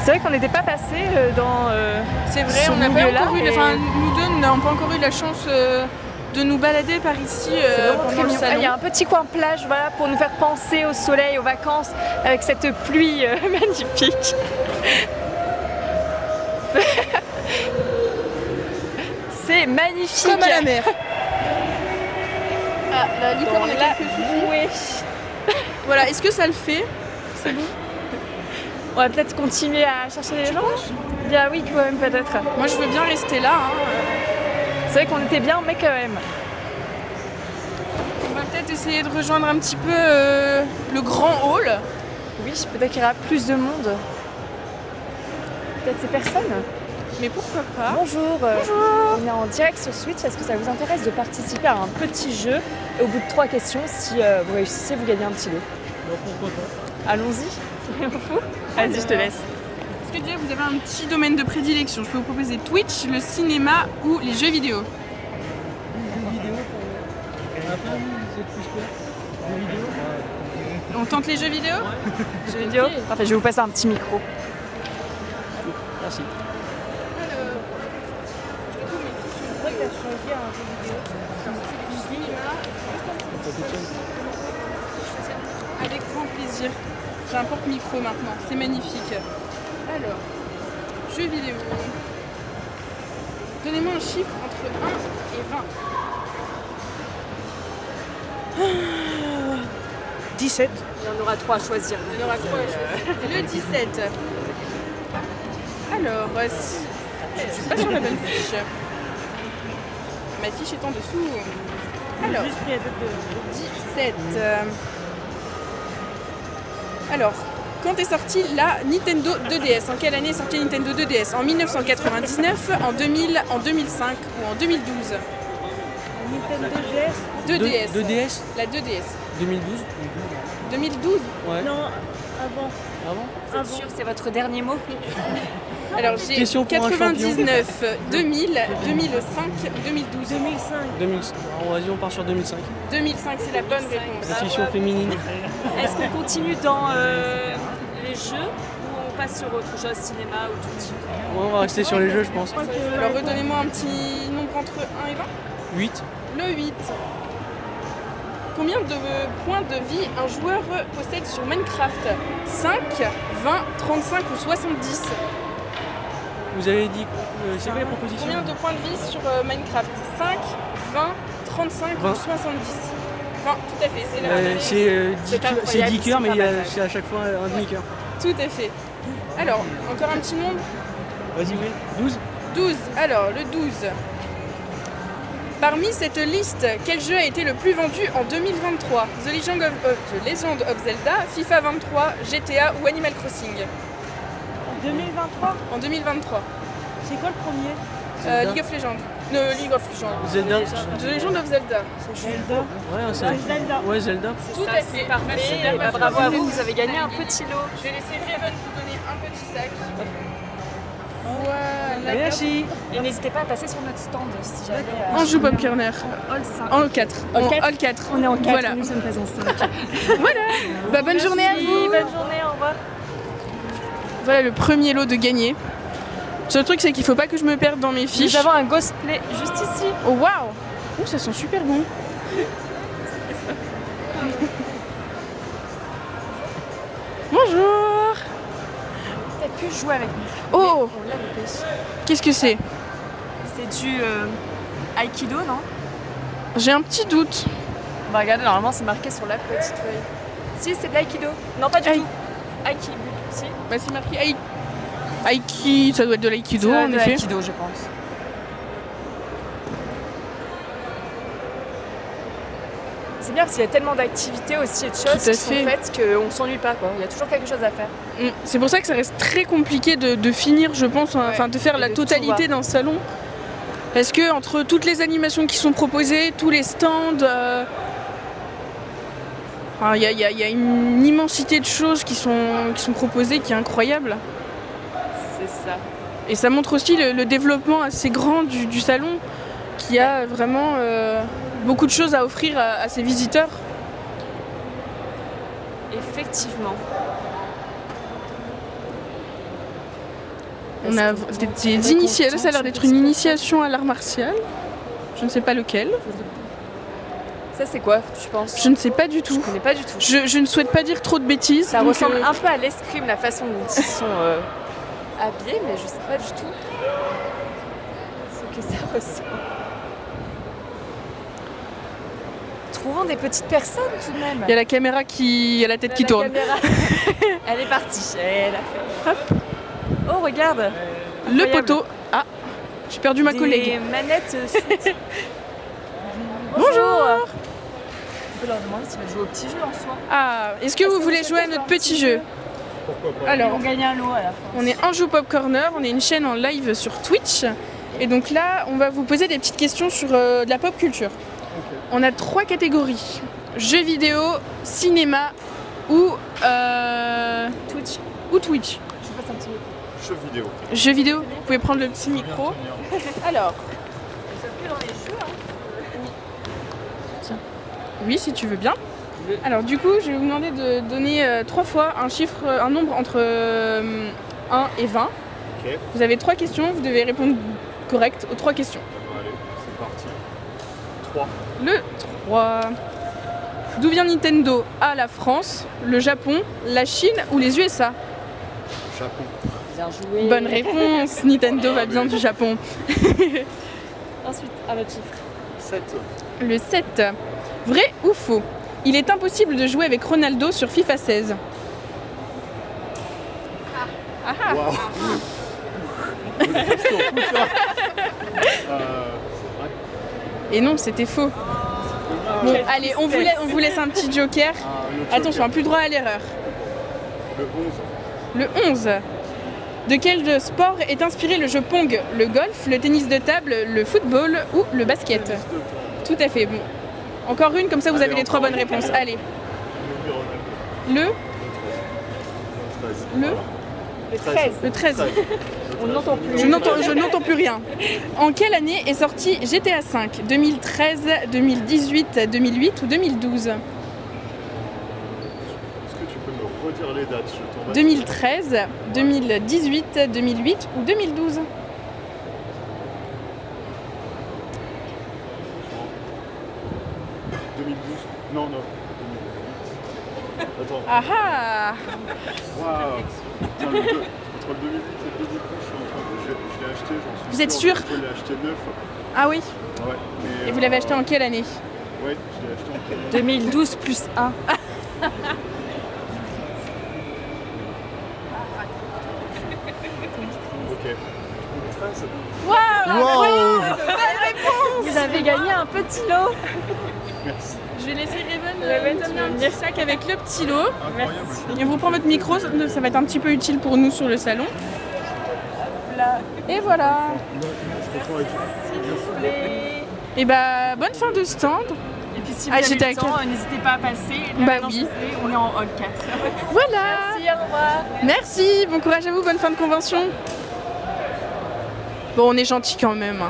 C'est vrai qu'on n'était pas passé dans. C'est vrai, ce on n'a pas milieu-là, encore eu, et- enfin nous deux, nous n'avons pas encore eu la chance de nous balader par ici C'est vraiment très pendant le mignon. salon. Il y a un petit coin plage, voilà, pour nous faire penser au soleil, aux vacances, avec cette pluie magnifique. C'est magnifique. Comme à la mer. Ah, la licorne, on a Dans quelques soucis. Voilà, est-ce que ça le fait? C'est bon. On va peut-être continuer à chercher les gens. Bien oui, quand même, peut-être. Moi, je veux bien rester là. Hein. C'est vrai qu'on était bien, mais quand même. On va peut-être essayer de rejoindre un petit peu le grand hall. Oui, peut-être qu'il y aura plus de monde. Peut-être ces personnes. Mais pourquoi pas? Bonjour. On est en direct sur Switch. Est-ce que ça vous intéresse de participer à un petit jeu? Et au bout de 3 questions, si vous réussissez, vous gagnez un petit lot. Pourquoi pas? Allons-y. Soyons fous. Vas-y, je te laisse. Est-ce que déjà vous avez un petit domaine de prédilection? Je peux vous proposer Twitch, le cinéma ou les jeux vidéo. On tente les jeux vidéo? Jeux vidéo. Parfait, je vais vous passer un petit micro. Merci. Avec grand plaisir. J'ai un porte-micro maintenant, c'est magnifique. Alors, jeux vidéo. Donnez-moi un chiffre entre 1 et 20. 17. Il y en aura 3 à choisir. Il y en aura 3 Le 17. Alors, si... je suis pas sur la bonne fiche. Ma fiche est en dessous. Alors, 17. Alors, quand est sortie la Nintendo 2DS? En quelle année est sortie la Nintendo 2DS? En 1999, en 2000, en 2005 ou en 2012? Nintendo DS. 2DS. 2DS La 2DS. 2012. 2012? Ouais. Non, avant. Avant Sûr, c'est votre dernier mot. Alors j'ai Question pour un 99, 2000, 2005 ou 2012? 2005. Alors, vas-y, on part sur 2005. 2005, c'est la bonne réponse. Institution féminine. Est-ce qu'on continue dans les jeux ou on passe sur autre chose, cinéma ou tout? Ouais, on va rester sur les jeux, je pense. Alors redonnez-moi un petit nombre entre 1 et 20. 8. Le 8. Combien de points de vie un joueur possède sur Minecraft? 5, 20, 35 ou 70? Vous avez dit. C'est quoi les propositions? Combien de points de vie sur Minecraft? 5, 20, 35 20. ou 70? 20, tout à fait, c'est la C'est 10 cœurs, mais c'est pas mal. c'est à chaque fois un demi-cœur. Tout à fait. Alors, encore un petit nombre? Vas-y, oui. 12. 12. Alors, le 12. Parmi cette liste, quel jeu a été le plus vendu en 2023? The Legend of Zelda, FIFA 23, GTA ou Animal Crossing? 2023. En 2023. C'est quoi le premier? League of Legends. League of Legends. Zelda. The Legend of Zelda. Zelda. Ouais, c'est Zelda. Ouais, Zelda. Tout à fait. Parfait. Bah, bravo à vous, vous avez gagné un petit lot. Je vais laisser Raven vous donner un petit sac. Voilà. Merci. Et n'hésitez pas à passer sur notre stand si jamais. On joue Bob Kerner. All 5. En 4. En En quatre. All 4. On est en 4, Voilà. nous sommes pas en 5. Bah, bonne journée à vous. Bonne journée, au revoir. Voilà le premier lot de gagné. Le seul truc, c'est qu'il faut pas que je me perde dans mes fiches. Nous avons un cosplay juste ici. Oh waouh! Oh, ça sent super bon. Bonjour. T'as pu jouer avec nous. Oh, On l'a loupé. qu'est-ce que c'est? C'est du Aikido, non? J'ai un petit doute. Bah regardez, normalement c'est marqué sur la petite feuille. Si, c'est de l'aïkido. Non, pas du Aïe. tout. Aikido, si. Bah, c'est marqué Aiki, ça doit être de l'aïkido C'est en de effet. l'aïkido, je pense. C'est bien parce qu'il y a tellement d'activités aussi et de choses Tout à qui sont fait. faites qu'on s'ennuie pas, quoi. Il y a toujours quelque chose à faire. C'est pour ça que ça reste très compliqué de finir, je pense, enfin de faire Et la de tout totalité d'un salon. Parce que entre toutes les animations qui sont proposées, tous les stands, il y a une immensité de choses qui sont proposées qui est incroyable. C'est ça. Et ça montre aussi le développement assez grand du salon, qui a vraiment beaucoup de choses à offrir à ses visiteurs. Effectivement. On a des initiations, ça a l'air d'être une initiation à l'art martial. Je ne sais pas lequel. Ça, c'est quoi, tu penses? Je ne sais pas du tout. Je connais pas du tout. Je ne souhaite pas dire trop de bêtises. Ça donc, ressemble un peu à l'escrime, la façon dont ils sont habillés, mais je sais pas du tout ce que ça ressemble. Trouvons des petites personnes tout de même. Il y a la caméra qui a la tête qui La tourne. caméra. Elle est partie. Elle a fait. Hop. Oh, regarde. Le Incroyable. poteau. Ah, j'ai perdu ma Des collègue. manettes Switch. Bonjour. On peut leur demander s'ils veulent jouer au petit jeu en soi. Ah, est-ce que vous voulez jouer à notre petit jeu? Alors, On gagne un lot à la fin. on est Anjou Pop Corner, on est une chaîne en live sur Twitch. Et donc là, on va vous poser des petites questions sur de la pop culture. On a 3 catégories. Jeux vidéo, cinéma ou Twitch. Twitch. Je passe un petit peu. Jeux vidéo. Jeux vidéo, vous pouvez prendre le petit micro. Alors, Que dans les jeux, oui, si tu veux bien. Alors du coup, je vais vous demander de donner 3 fois un nombre entre 1 et 20. Ok. Vous avez 3 questions, vous devez répondre correct aux 3 questions. Allez, c'est parti. 3. Le 3. D'où vient Nintendo? A, la France, le Japon, la Chine ou les USA? Japon. Bien joué. Bonne réponse, Nintendo va bien du Japon. Ensuite, à votre chiffre. 7. Le 7. Vrai ou faux? Il est impossible de jouer avec Ronaldo sur FIFA 16. Ah ah. Waouh. C'est vrai. Et non, c'était faux. Bon, allez, on vous laisse un petit joker. Attention, plus droit à l'erreur. Le 11. Le 11. De quel sport est inspiré le jeu Pong? Le golf, le tennis de table, le football ou le basket? Tout à fait. Bon. Encore une, comme ça vous avez les 3 bonnes réponses. Allez. Le 13. Le 13. On n'entend plus. Je n'entends plus rien. En quelle année est sorti GTA V? 2013, 2018, 2008 ou 2012? Est-ce que tu peux me redire les dates? Je t'en 2013, 2018, 2008 ou 2012? Non, non. 2008. Attends. Ah ah. Waouh. Putain, entre le 2008 et le 2012, je l'ai acheté, j'en suis Vous êtes sûr? Je l'ai acheté neuf. Ah oui. Ouais. Et vous l'avez acheté en quelle année? Ouais, je l'ai acheté en quelle année? 2012 plus 1. Ok. 13. Waouh. Vous avez gagné un petit lot. Merci. Je vais laisser Raven Raven, donner tu un veux petit sac avec le petit lot. Incroyable. Et on vous prend votre micro, ça va être un petit peu utile pour nous sur le salon. Et voilà. Je reprends avec Et bah bonne fin de stand. Et puis si Ah, vous avez j'étais le temps, n'hésitez pas à passer. Là, Bah maintenant, oui. on est en hall 4. Voilà. Merci, au revoir. Merci, bon courage à vous, bonne fin de convention. Bon, on est gentil quand même.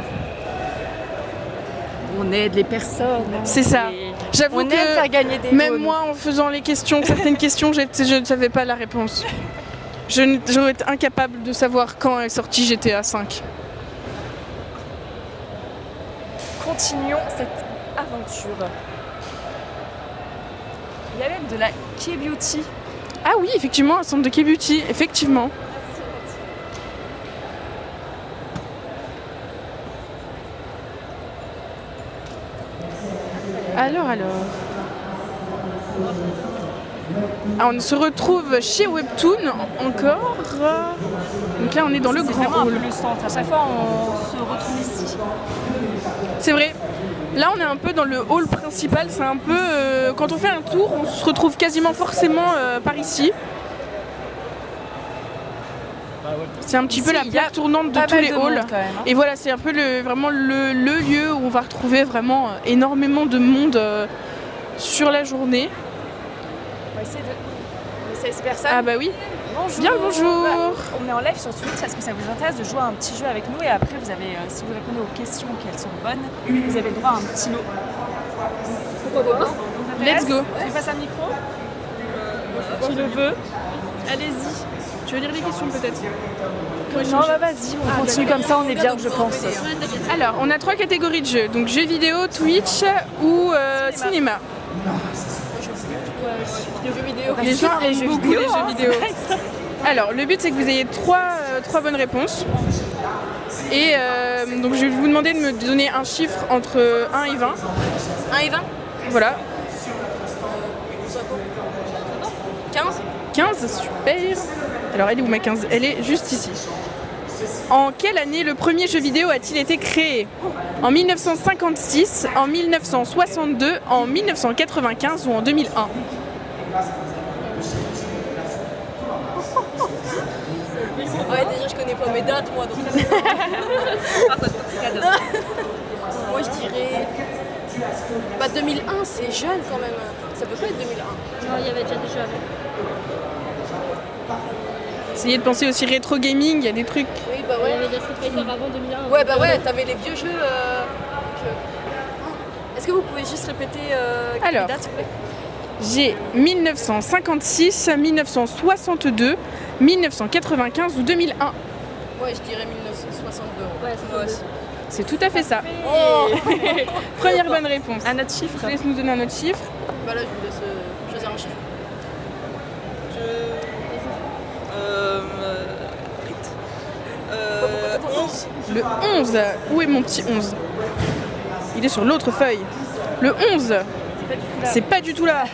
On aide les personnes. C'est ça. J'avoue On aime faire que gagner des même bonus. moi, en faisant les questions, certaines questions, je ne savais pas la réponse. J'aurais été incapable de savoir quand est sorti GTA V. Continuons cette aventure. Il y a même de la K-Beauty. Ah oui, effectivement, un centre de K-Beauty, effectivement. Alors. On se retrouve chez Webtoon encore. Donc là, on est dans le C'est grand vraiment un hall. peu le centre. À chaque fois, on se retrouve ici. C'est vrai. Là, on est un peu dans le hall principal. C'est un peu... quand on fait un tour, on se retrouve quasiment forcément par ici. C'est un petit peu Ici, la il y a plaque tournante de pas tous mal les de halls. monde, quand même, hein. Et voilà, c'est un peu vraiment le lieu où on va retrouver vraiment énormément de monde sur la journée. On va essayer de laisser ces personnes. Ah bah oui. Bonjour. Bien le bonjour. Bah, on est en live sur Twitch. Est-ce que ça vous intéresse de jouer à un petit jeu avec nous? Et après, vous avez, si vous répondez aux questions qu'elles sont bonnes, vous avez le droit à un petit lot. Pourquoi pas? Let's go. Tu passes un micro? Qui le veut? Allez-y. Tu veux lire les questions peut-être? Non, bah vas-y, on continue comme ça, on est bien, je pense. Alors, on a 3 catégories de jeux. Donc jeux vidéo, Twitch ou cinéma. Les gens aiment beaucoup les jeux vidéo. Alors, le but c'est que vous ayez 3 bonnes réponses. Et donc je vais vous demander de me donner un chiffre entre 1 et 20. 1 et 20? Voilà. 15? 15, super. Alors elle est où ma 15? Elle est juste ici. En quelle année le premier jeu vidéo a-t-il été créé? En 1956, en 1962, en 1995 ou en 2001? Ouais, déjà je connais pas mes dates moi donc. Moi je dirais. Bah 2001 c'est jeune quand même. Ça peut pas être 2001. Non, il y avait déjà des jeux avant. Essayez de penser aussi rétro gaming, il y a des trucs. Oui bah Il y ouais. avait déjà Street Fighter avant 2001. Ouais bah ouais, t'avais les vieux jeux. Est-ce que vous pouvez juste répéter Alors. les dates s'il vous plaît? J'ai 1956, 1962, 1995 ou 2001. Ouais je dirais 1962. Ouais, c'est Ouais. C'est tout à fait ça. Oh Première bonne réponse. Un autre chiffre. Je laisse nous donner un autre chiffre. Bah là je vous laisse choisir un chiffre. Le 11. Où est mon petit 11? Il est sur l'autre feuille. Le 11. C'est pas du tout là.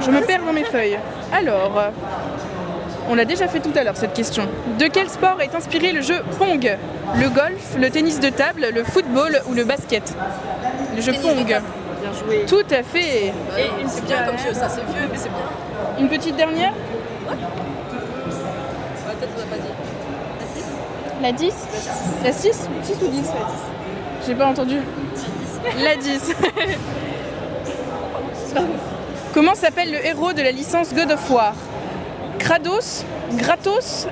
Je me perds dans mes feuilles. Alors, on l'a déjà fait tout à l'heure cette question. De quel sport est inspiré le jeu Pong? Le golf, le tennis de table, le football ou le basket? Le jeu Tennis de Pong. table. Bien joué. Tout à fait. Bah, c'est bien comme jeu, ça c'est vieux mais c'est bien. Une petite dernière? Ouais, peut-être on a pas dit. La 10? La 6? 6 ou 10? J'ai pas entendu. La 10. Comment s'appelle le héros de la licence God of War? Kratos, Gratos,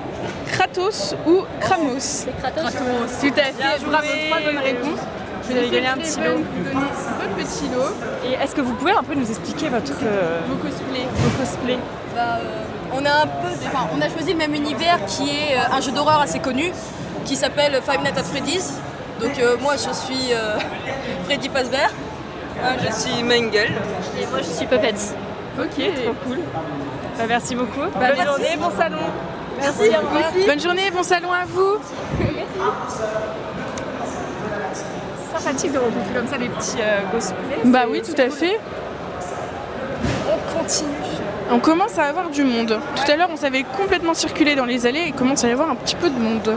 Kratos ou Kramos? C'est Kratos. Tout à fait, bravo, 3 bonnes réponses. Vous avez gagné un petit lot. Vous donner votre petit lot, Et est-ce que vous pouvez un peu nous expliquer vos cosplays. vos cosplays? Bah, on a un peu, on a choisi le même univers qui est un jeu d'horreur assez connu qui s'appelle Five Nights at Freddy's. Donc moi je suis Freddy Fazbear. Je suis Mengel. Et moi, je suis Puppets. Ok, Trop cool. Bah, merci beaucoup. Bonne merci. journée, bon salon. Merci, au revoir. Bonne journée, bon salon à vous. Sympathique de rencontrer comme ça les petits cosplays. Bah oui, tout à fait. On continue. On commence à avoir du monde. Tout à l'heure, on savait complètement circuler dans les allées et il commence à y avoir un petit peu de monde.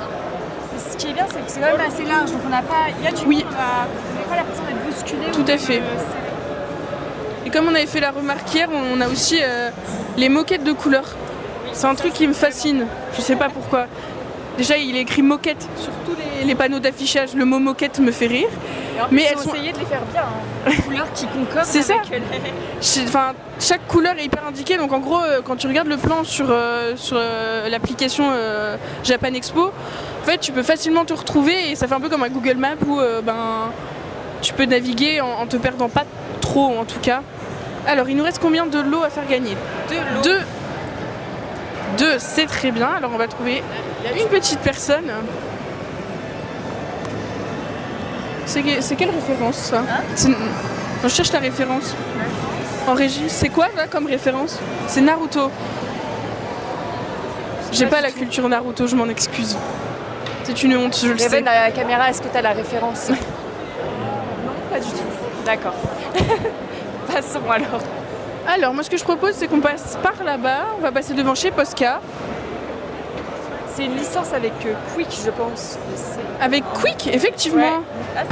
Ce qui est bien, c'est que c'est quand même assez large, donc on n'a pas. Il y a du Oui. monde, on n'a pas l'impression d'être bousculé. Tout à fait. Et comme on avait fait la remarque hier, on a aussi les moquettes de couleurs. C'est un truc qui me fascine. Je sais pas pourquoi. Déjà, il est écrit moquette sur tous les panneaux d'affichage. Le mot moquette me fait rire. Mais elles sont... essayé de les faire bien. Hein. Les couleurs qui concordent. C'est ça. avec les- Enfin, chaque couleur est hyper indiquée. Donc en gros, quand tu regardes le plan sur l'application Japan Expo, en fait, tu peux facilement te retrouver et ça fait un peu comme un Google Maps où tu peux naviguer en te perdant pas trop en tout cas. Alors, il nous reste combien de lots à faire gagner? 2 lots. 2, c'est très bien. Alors, on va trouver une petite personne. C'est quelle référence ça? Non, je cherche la référence. En régie. C'est quoi là comme référence? C'est Naruto. J'ai pas la culture Naruto, je m'en excuse. C'est une honte, je le sais. Révèle à la caméra, est-ce que tu as la référence? Non, pas du tout. D'accord. Passons alors. Alors, moi, ce que je propose, c'est qu'on passe par là-bas. On va passer devant chez Posca. C'est une licence avec Quick, je pense. Avec Quick, effectivement. Ouais.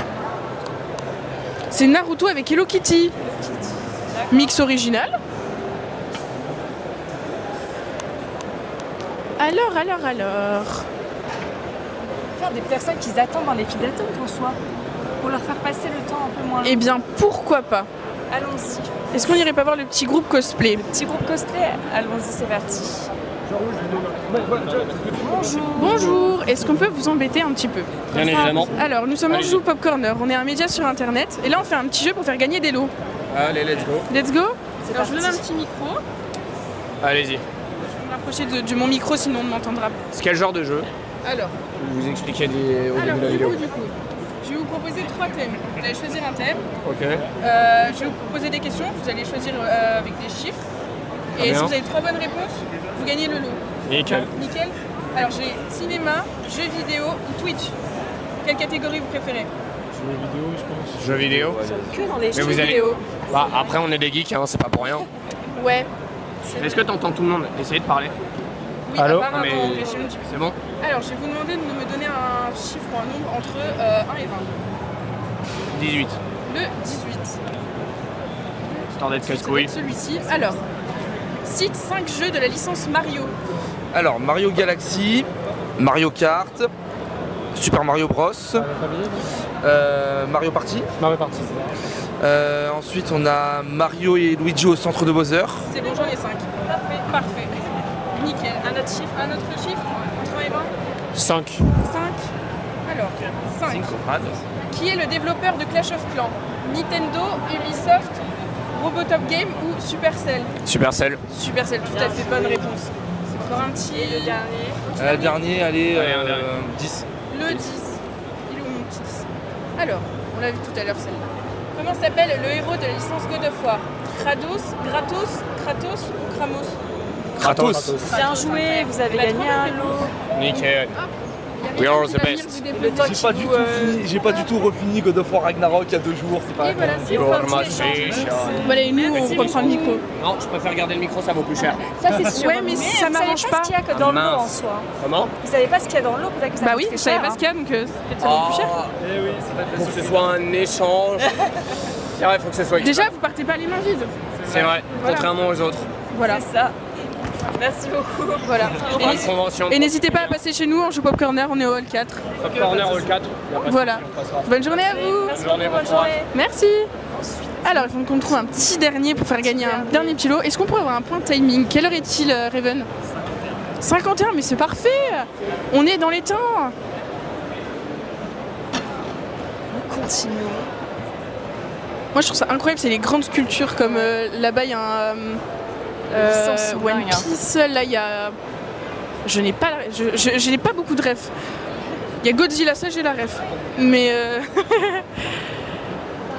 C'est Naruto avec Hello Kitty. Mix original. Alors. Faire des personnes qui attendent dans les files d'attente en soi. Pour leur faire passer le temps un peu moins long. Eh bien, pourquoi pas? Allons-y. Est-ce qu'on irait pas voir le petit groupe cosplay? Petit groupe cosplay, allons-y, c'est parti. Bonjour. Bonjour, est-ce qu'on peut vous embêter un petit peu? Bien évidemment. Alors, nous sommes en Joue Pop Corner, on est un média sur internet et là on fait un petit jeu pour faire gagner des lots. Allez, let's go. Let's go. C'est Alors je vous parti. donne un petit micro, Allez-y. je vais me rapprocher de mon micro sinon on ne m'entendra pas. C'est quel genre de jeu? Alors, Vous expliquez au début de la vidéo. du coup, je vais vous proposer 3 thèmes. Vous allez choisir un thème, Ok. je vais vous poser des questions, vous allez choisir avec des chiffres. Et bien. si vous avez 3 bonnes réponses, vous gagnez le lot. Nickel. Nickel. Alors j'ai cinéma, jeux vidéo ou Twitch. Quelle catégorie vous préférez? Jeux vidéo. Que dans les Mais jeux vous allez- vidéo. Bah, après, on est des geeks, hein, c'est pas pour rien. Ouais. Est-ce que t'entends tout le monde? Essayez de parler. Oui, Allô? apparemment, Mais mais je ne dis- c'est bon? Alors, je vais vous demander de me donner un chiffre ou un nombre entre 1 et 20. 18. Le 18. Histoire d'être Ça va casse-couille. être celui-ci. Alors, cite 5 jeux de la licence Mario. Alors, Mario Galaxy, Mario Kart, Super Mario Bros, Mario Party. Ensuite, on a Mario et Luigi au centre de Bowser. C'est bon, j'en ai 5. Parfait. Nickel. Un autre chiffre? Entre 1 et 20? 5. 5. Alors, 5. Qui est le développeur de Clash of Clans? Nintendo, Ubisoft, Robotop Game ou Supercell? Supercell. Supercell, tout à fait bonne réponse. C'est encore un petit. Et le dernier? Dernier, allez, Allez, un dernier. 10. Le 10. Il est où mon petit 10? Alors, on l'a vu tout à l'heure celle-là. Comment s'appelle le héros de la licence God of War? Kratos, Kratos ou Kramos? Kratos. Bien joué, vous avez gagné un lot. Nickel. Il y We avait are un the qui va venir best. vous déposer. J'ai pas du tout refini God of War Ragnarok il y a 2 jours, c'est pas Et voilà, c'est You're parti. my fish. Voilà, et nous, on reprend le micro. Non, je préfère garder le micro, ça vaut plus cher. Ça c'est sûr. Ouais, mais ça m'arrange Vous pas. savez pas ce qu'il y a que dans l'eau Mince. en soi. Comment? Vous savez pas ce qu'il y a dans l'eau, peut-être que ça Bah coûte oui, très je savais cher, pas hein. ce qu'il y a, donc peut-être ça vaut plus cher. Pour que ce soit un échange. C'est vrai, il faut que ce soit Déjà, vous partez pas les mains vides. C'est vrai, Voilà. contrairement aux autres. Voilà. C'est ça. Merci beaucoup. Voilà. Pas de convention. Et n'hésitez pas à passer chez nous en Joue Pop Corner, on est au hall 4. Top corner all 4. Voilà. Bonne journée à vous. Merci Bonne journée, beaucoup, bon bonne journée. Merci. Alors, il faut qu'on trouve un petit dernier pour faire gagner un dernier petit lot. Est-ce qu'on pourrait avoir un point de timing? Quelle heure est-il, Raven? 51, mais c'est parfait. On est dans les temps. Continuons. Moi, je trouve ça incroyable, c'est les grandes sculptures comme là-bas, il y a un licences sont One dingues, hein. Piece. Là, il y a. Je n'ai pas, je n'ai pas beaucoup de refs. Il y a Godzilla, ça j'ai la ref. Mais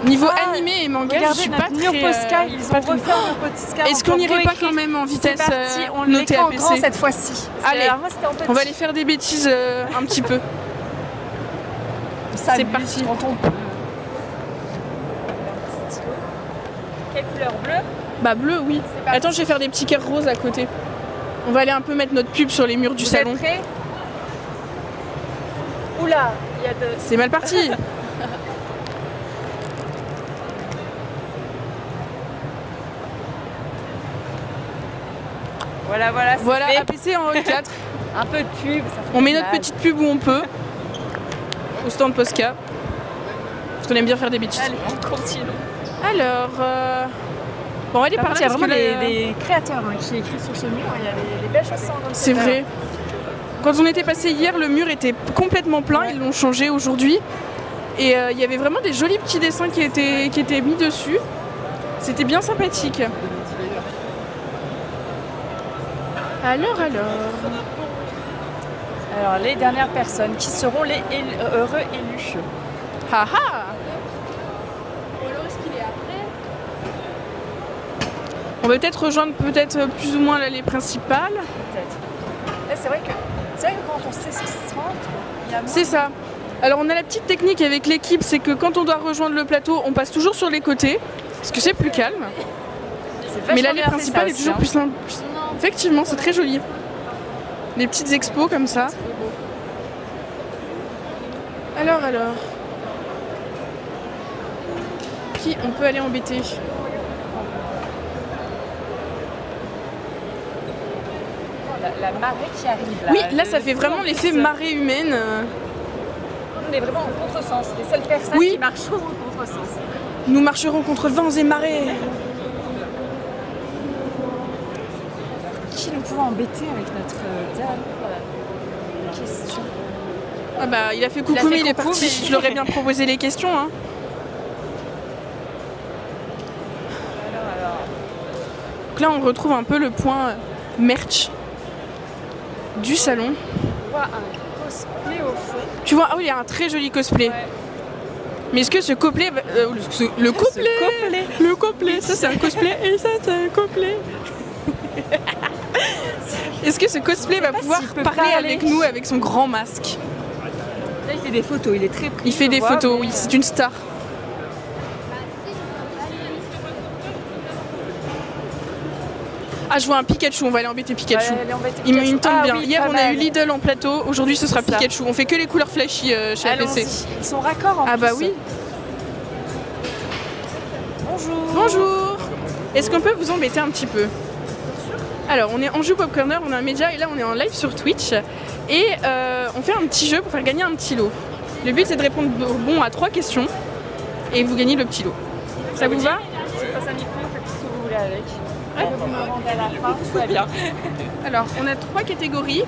niveau animé et manga, je Regardez suis pas notre très. Posca, ils ont pas très- refait un Posca. Est-ce qu'on n'irait pas quand même en vitesse C'est parti, on noter l'écrit en grand APC? cette fois-ci. Allez, Alors, moi, c'était en petit. on va aller faire des bêtises un petit peu. Ça c'est bute parti. quand on peut. Quelle couleur? Bleu? Bah bleu, oui. Attends, je vais faire des petits cœurs roses à côté. On va aller un peu mettre notre pub sur les murs du Vous salon. êtes prêts? Oula, il y a de... C'est mal parti. Voilà, c'est Voilà, fait. APC en hall 4. Un peu de pub, ça fait On met notre mal. petite pub où on peut. Au stand Posca. Parce qu'on aime bien faire des bêtises. Allez, continuons. Alors, bon, on va aller Par par contre, là. il y a parce vraiment que là, des créateurs hein, qui écrivent sur ce mur. Il y a des belles choses dans le c'est vrai. Quand on était passé hier, le mur était complètement plein. Ils l'ont changé aujourd'hui. Et il y avait vraiment des jolis petits dessins qui étaient mis dessus. C'était bien sympathique. Alors. Alors, les dernières personnes qui seront les heureux élus. Ah ah. Alors, est-ce qu'il est après? On va peut-être rejoindre plus ou moins là, les principales. Peut-être. Là, c'est vrai que quand on sait ce qui se rentre, il y a moins C'est ça. Alors on a la petite technique avec l'équipe, c'est que quand on doit rejoindre le plateau, on passe toujours sur les côtés, parce que c'est plus calme. vachement Mais l'allée bien fait, principale ça est aussi, toujours hein. plus simple. Effectivement, c'est très joli. Les petites expos comme ça. Alors. Qui on peut aller embêter? La marée qui arrive là. Oui, là ça fait vraiment l'effet marée humaine. On est vraiment en contresens. Les seules personnes Oui. qui marchent en contresens. Nous marcherons contre vents et marées. Qui nous pouvons embêter avec notre dernière question? Ah bah il a fait coucou Il a fait mais il est coucou, parti. mais- Je leur ai bien proposé les questions. Hein. Alors. Donc là on retrouve un peu le point merch du salon. On voit un cosplay au fond. Tu vois, ah oui, il y a un très joli cosplay. Mais est-ce que ce couplet, le couplet, le couplet, ça c'est un cosplay et ça c'est un couplet. Est-ce que ce cosplay va pouvoir s'il peut parler parler. avec nous avec son grand masque? Là, il fait des photos, il est très pris. Il fait je des vois, photos, mais, oui, c'est une star. Ah, je vois un Pikachu, on va aller embêter Pikachu. Ouais, aller embêter Il Pikachu. me tombe Ah bien. oui, Hier, pas on a eu mal. Lidl en plateau, aujourd'hui ce sera C'est ça. Pikachu. On fait que les couleurs flashy chez Allons-y. APC. Ils sont raccords en Ah plus. bah oui. Bonjour. Bonjour. Est-ce qu'on peut vous embêter un petit peu? Alors, on est Anjou Pop Corner, on a un média et là on est en live sur Twitch et on fait un petit jeu pour faire gagner un petit lot. Le but c'est de répondre bon à 3 questions et vous gagnez le petit lot. Ça vous va? Je passe un micro, faites ce que vous voulez avec. Vous me rendez à la fin, tout va bien. Alors, on a 3 catégories.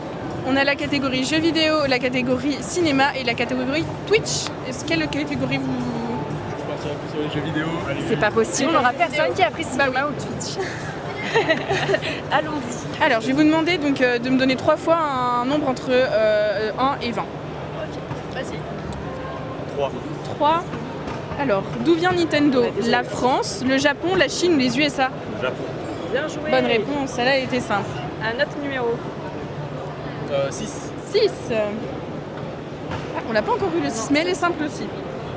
On a la catégorie jeux vidéo, la catégorie cinéma et la catégorie Twitch. Est-ce quelle catégorie vous... Je partirai plus sur les jeux vidéo. C'est pas possible, on n'aura personne qui a pris cinéma Bah ou Twitch. Allons-y. Alors, je vais vous demander donc de me donner 3 fois un nombre entre 1 et 20. Vas-y. 3. 3. Alors, d'où vient Nintendo? La France, le Japon, la Chine ou les USA? Japon. Bien joué. Bonne réponse, celle-là elle était simple. Un autre numéro. 6. 6. Ah, on n'a pas encore vu le 6, mais elle est simple aussi.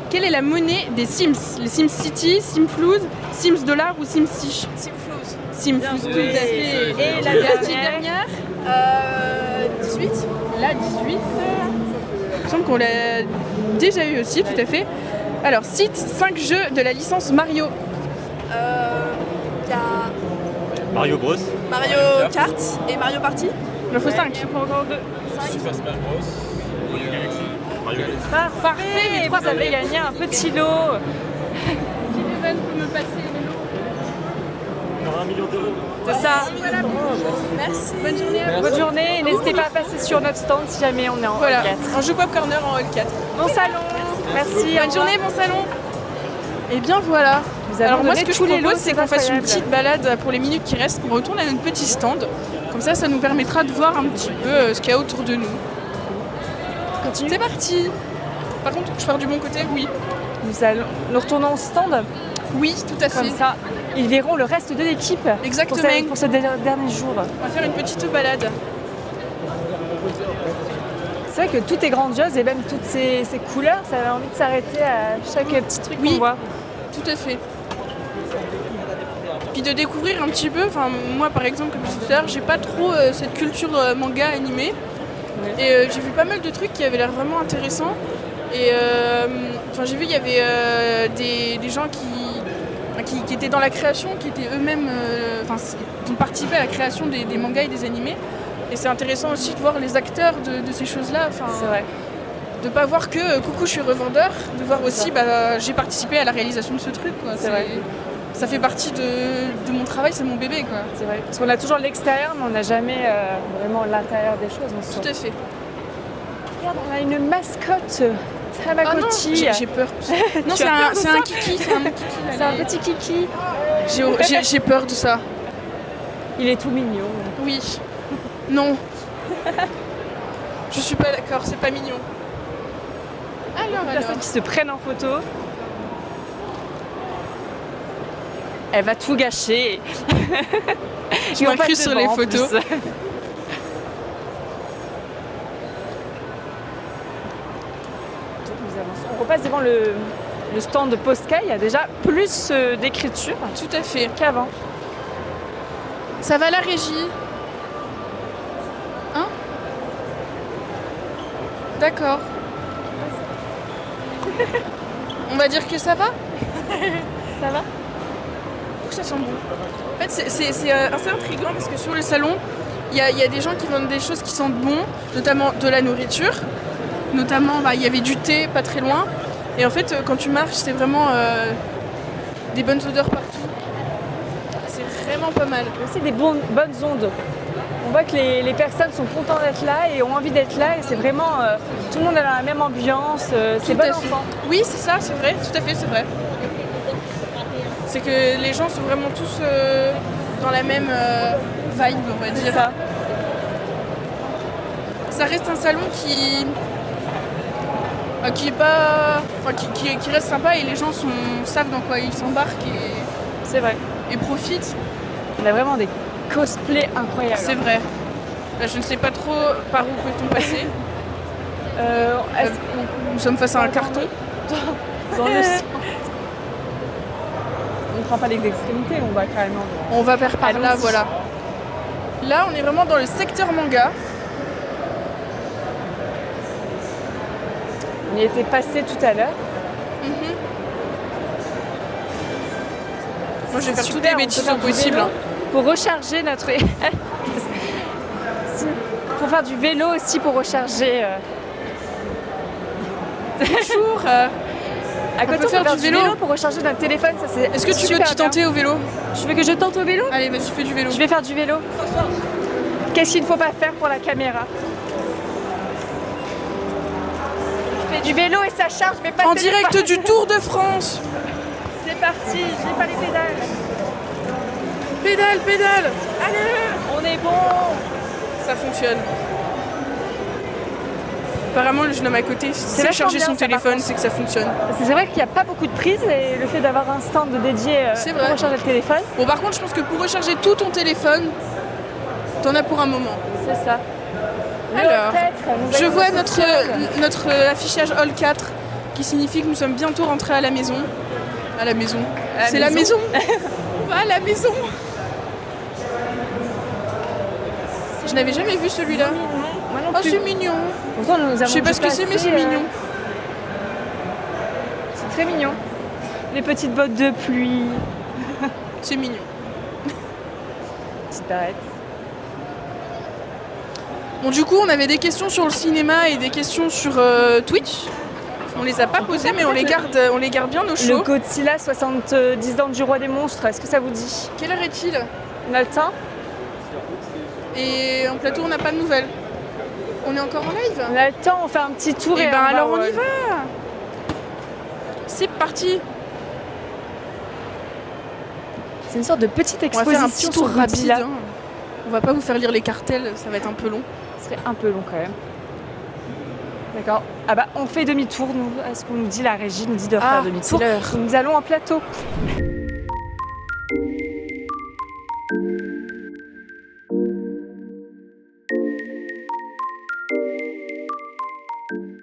Quelle est la monnaie des Sims? Les Sims City, Sims Flouz, Sims Dollar ou Sims Sish? Simflouz. Sims Bien Flouz, tout joué. à fait. Et la petite dernière? 18. La 18. Il me semble qu'on l'a déjà eu aussi, tout à fait. Alors, cite 5 jeux de la licence Mario. Il y a Mario Bros. Mario Kart et Mario Party. Il en faut 5. Il en faut encore 2. Super Smash Bros. Mario Galaxy. Mario Galaxy. Parfait, mais vous avez gagné un petit lot. On aura 1 million d'euros. C'est ça. Merci. Bonne journée à vous. Bonne journée et n'hésitez pas à passer sur notre stand si jamais on est en Voilà, hall 4. on joue Pop Corner en hall 4. Bon salon. Merci. au Bonne revoir. journée, bon salon. Et bien voilà. Nous avons Alors moi, donné ce que je tous les propose, lots, c'est qu'on fasse une incroyable. petite balade pour les minutes qui restent, qu'on retourne à notre petit stand. Comme ça nous permettra de voir un petit peu ce qu'il y a autour de nous. Continue. C'est parti. Par contre, je pars du bon côté, oui. Nous retournons au stand. Oui, tout à fait. Comme ça, ils verront le reste de l'équipe Exactement. pour ce dernier jour. On va faire une petite balade. C'est vrai que tout est grandiose et même toutes ces couleurs, ça avait envie de s'arrêter à chaque petit truc Oui. qu'on voit. Tout à fait. Puis de découvrir un petit peu, enfin moi par exemple, comme je disais tout à l'heure, j'ai pas trop cette culture manga animée. Et j'ai vu pas mal de trucs qui avaient l'air vraiment intéressants. Et enfin j'ai vu il y avait des gens qui étaient dans la création, qui étaient eux-mêmes, enfin ils ont participé à la création des mangas et des animés. Et c'est intéressant aussi de voir les acteurs de ces choses-là. Enfin, C'est vrai. de pas voir que coucou je suis revendeur, de voir aussi j'ai participé à la réalisation de ce truc quoi. C'est vrai. Ça fait partie de mon travail, c'est mon bébé quoi. C'est vrai. Parce qu'on a toujours l'extérieur, mais on n'a jamais vraiment l'intérieur des choses. Tout à fait. Regarde, on a une mascotte Ah non, Tamagotchi. j'ai peur. Non, Tu c'est as peur un, de c'est ça un kiki, c'est un kiki. C'est un petit kiki. J'ai peur de ça. Il est tout mignon. Oui. Non. Je suis pas d'accord, c'est pas mignon. Alors, Les personnes qui se prennent en photo. Elle va tout gâcher. Je m'incruse sur les photos. On repasse devant le stand de Posca, il y a déjà plus d'écriture Tout à fait. qu'avant. Ça va la régie? Hein? D'accord. On va dire que ça va? Ça va? Ça sent bon. En fait, c'est assez intriguant parce que sur le salon, il y a des gens qui vendent des choses qui sentent bon, notamment de la nourriture. Notamment, il y avait du thé pas très loin. Et en fait, quand tu marches, c'est vraiment des bonnes odeurs partout. C'est vraiment pas mal. Aussi des bonnes ondes. On voit que les personnes sont contentes d'être là et ont envie d'être là. Et c'est vraiment... tout le monde est dans la même ambiance. C'est bon enfant. Oui, c'est ça, c'est vrai. Tout à fait, c'est vrai. C'est que les gens sont vraiment tous dans la même vibe, on va dire. Ça reste un salon qui est pas, qui reste sympa et les gens savent dans quoi ils s'embarquent c'est vrai. Et profitent. On a vraiment des cosplays incroyables. C'est vrai. Là, je ne sais pas trop par où peut-on passer. Nous sommes face à un carton. Dans le centre. On ne prend pas les extrémités, on va carrément. On va vers par là, voilà. Là, on est vraiment dans le secteur manga. On y était passé tout à l'heure. Moi, je vais faire toutes les bêtises possibles. Pour recharger notre... Pour faire du vélo aussi, pour recharger... Bonjour. À côté, on peut faire du vélo pour recharger notre téléphone. Est-ce que tu veux te tenter au vélo? Je veux que je tente au vélo? Allez, vas-y, fais du vélo. Je vais faire du vélo. Qu'est-ce qu'il ne faut pas faire pour la caméra? Je fais du vélo et ça charge, mais pas en direct du Tour de France. C'est parti, j'ai pas les pédales. Pédale. Allez, on est bon. Ça fonctionne. Apparemment, le jeune homme à côté sait charger son téléphone, c'est que ça fonctionne. C'est vrai qu'il n'y a pas beaucoup de prises et le fait d'avoir un stand dédié pour recharger le téléphone. Bon, par contre, je pense que pour recharger tout ton téléphone, t'en as pour un moment. C'est ça. Alors, je vois notre affichage Hall 4 qui signifie que nous sommes bientôt rentrés à la maison. À la maison. C'est la maison. On va à la maison. Je n'avais jamais vu celui-là. Oh, c'est mignon. Pourtant, je sais pas ce que c'est, mais c'est mignon. C'est très mignon. Les petites bottes de pluie. C'est mignon. Petite barrette. Bon, du coup, on avait des questions sur le cinéma et des questions sur Twitch. On les a pas posées, mais on les garde bien au chaud. Le Godzilla 70 ans du roi des monstres, est-ce que ça vous dit? Quelle heure est-il? On a le temps. Et en plateau, on n'a pas de nouvelles. On est encore en live? On a le temps, on fait un petit tour et ben alors on y va. C'est parti. C'est une sorte de petite exposition. On va faire un petit tour rapide. Hein. On va pas vous faire lire les cartels, ça va être un peu long. Ce serait un peu long quand même. D'accord. Ah bah on fait demi-tour, nous. Est-ce qu'on nous dit, la régie nous dit de faire demi-tour? Nous allons en plateau.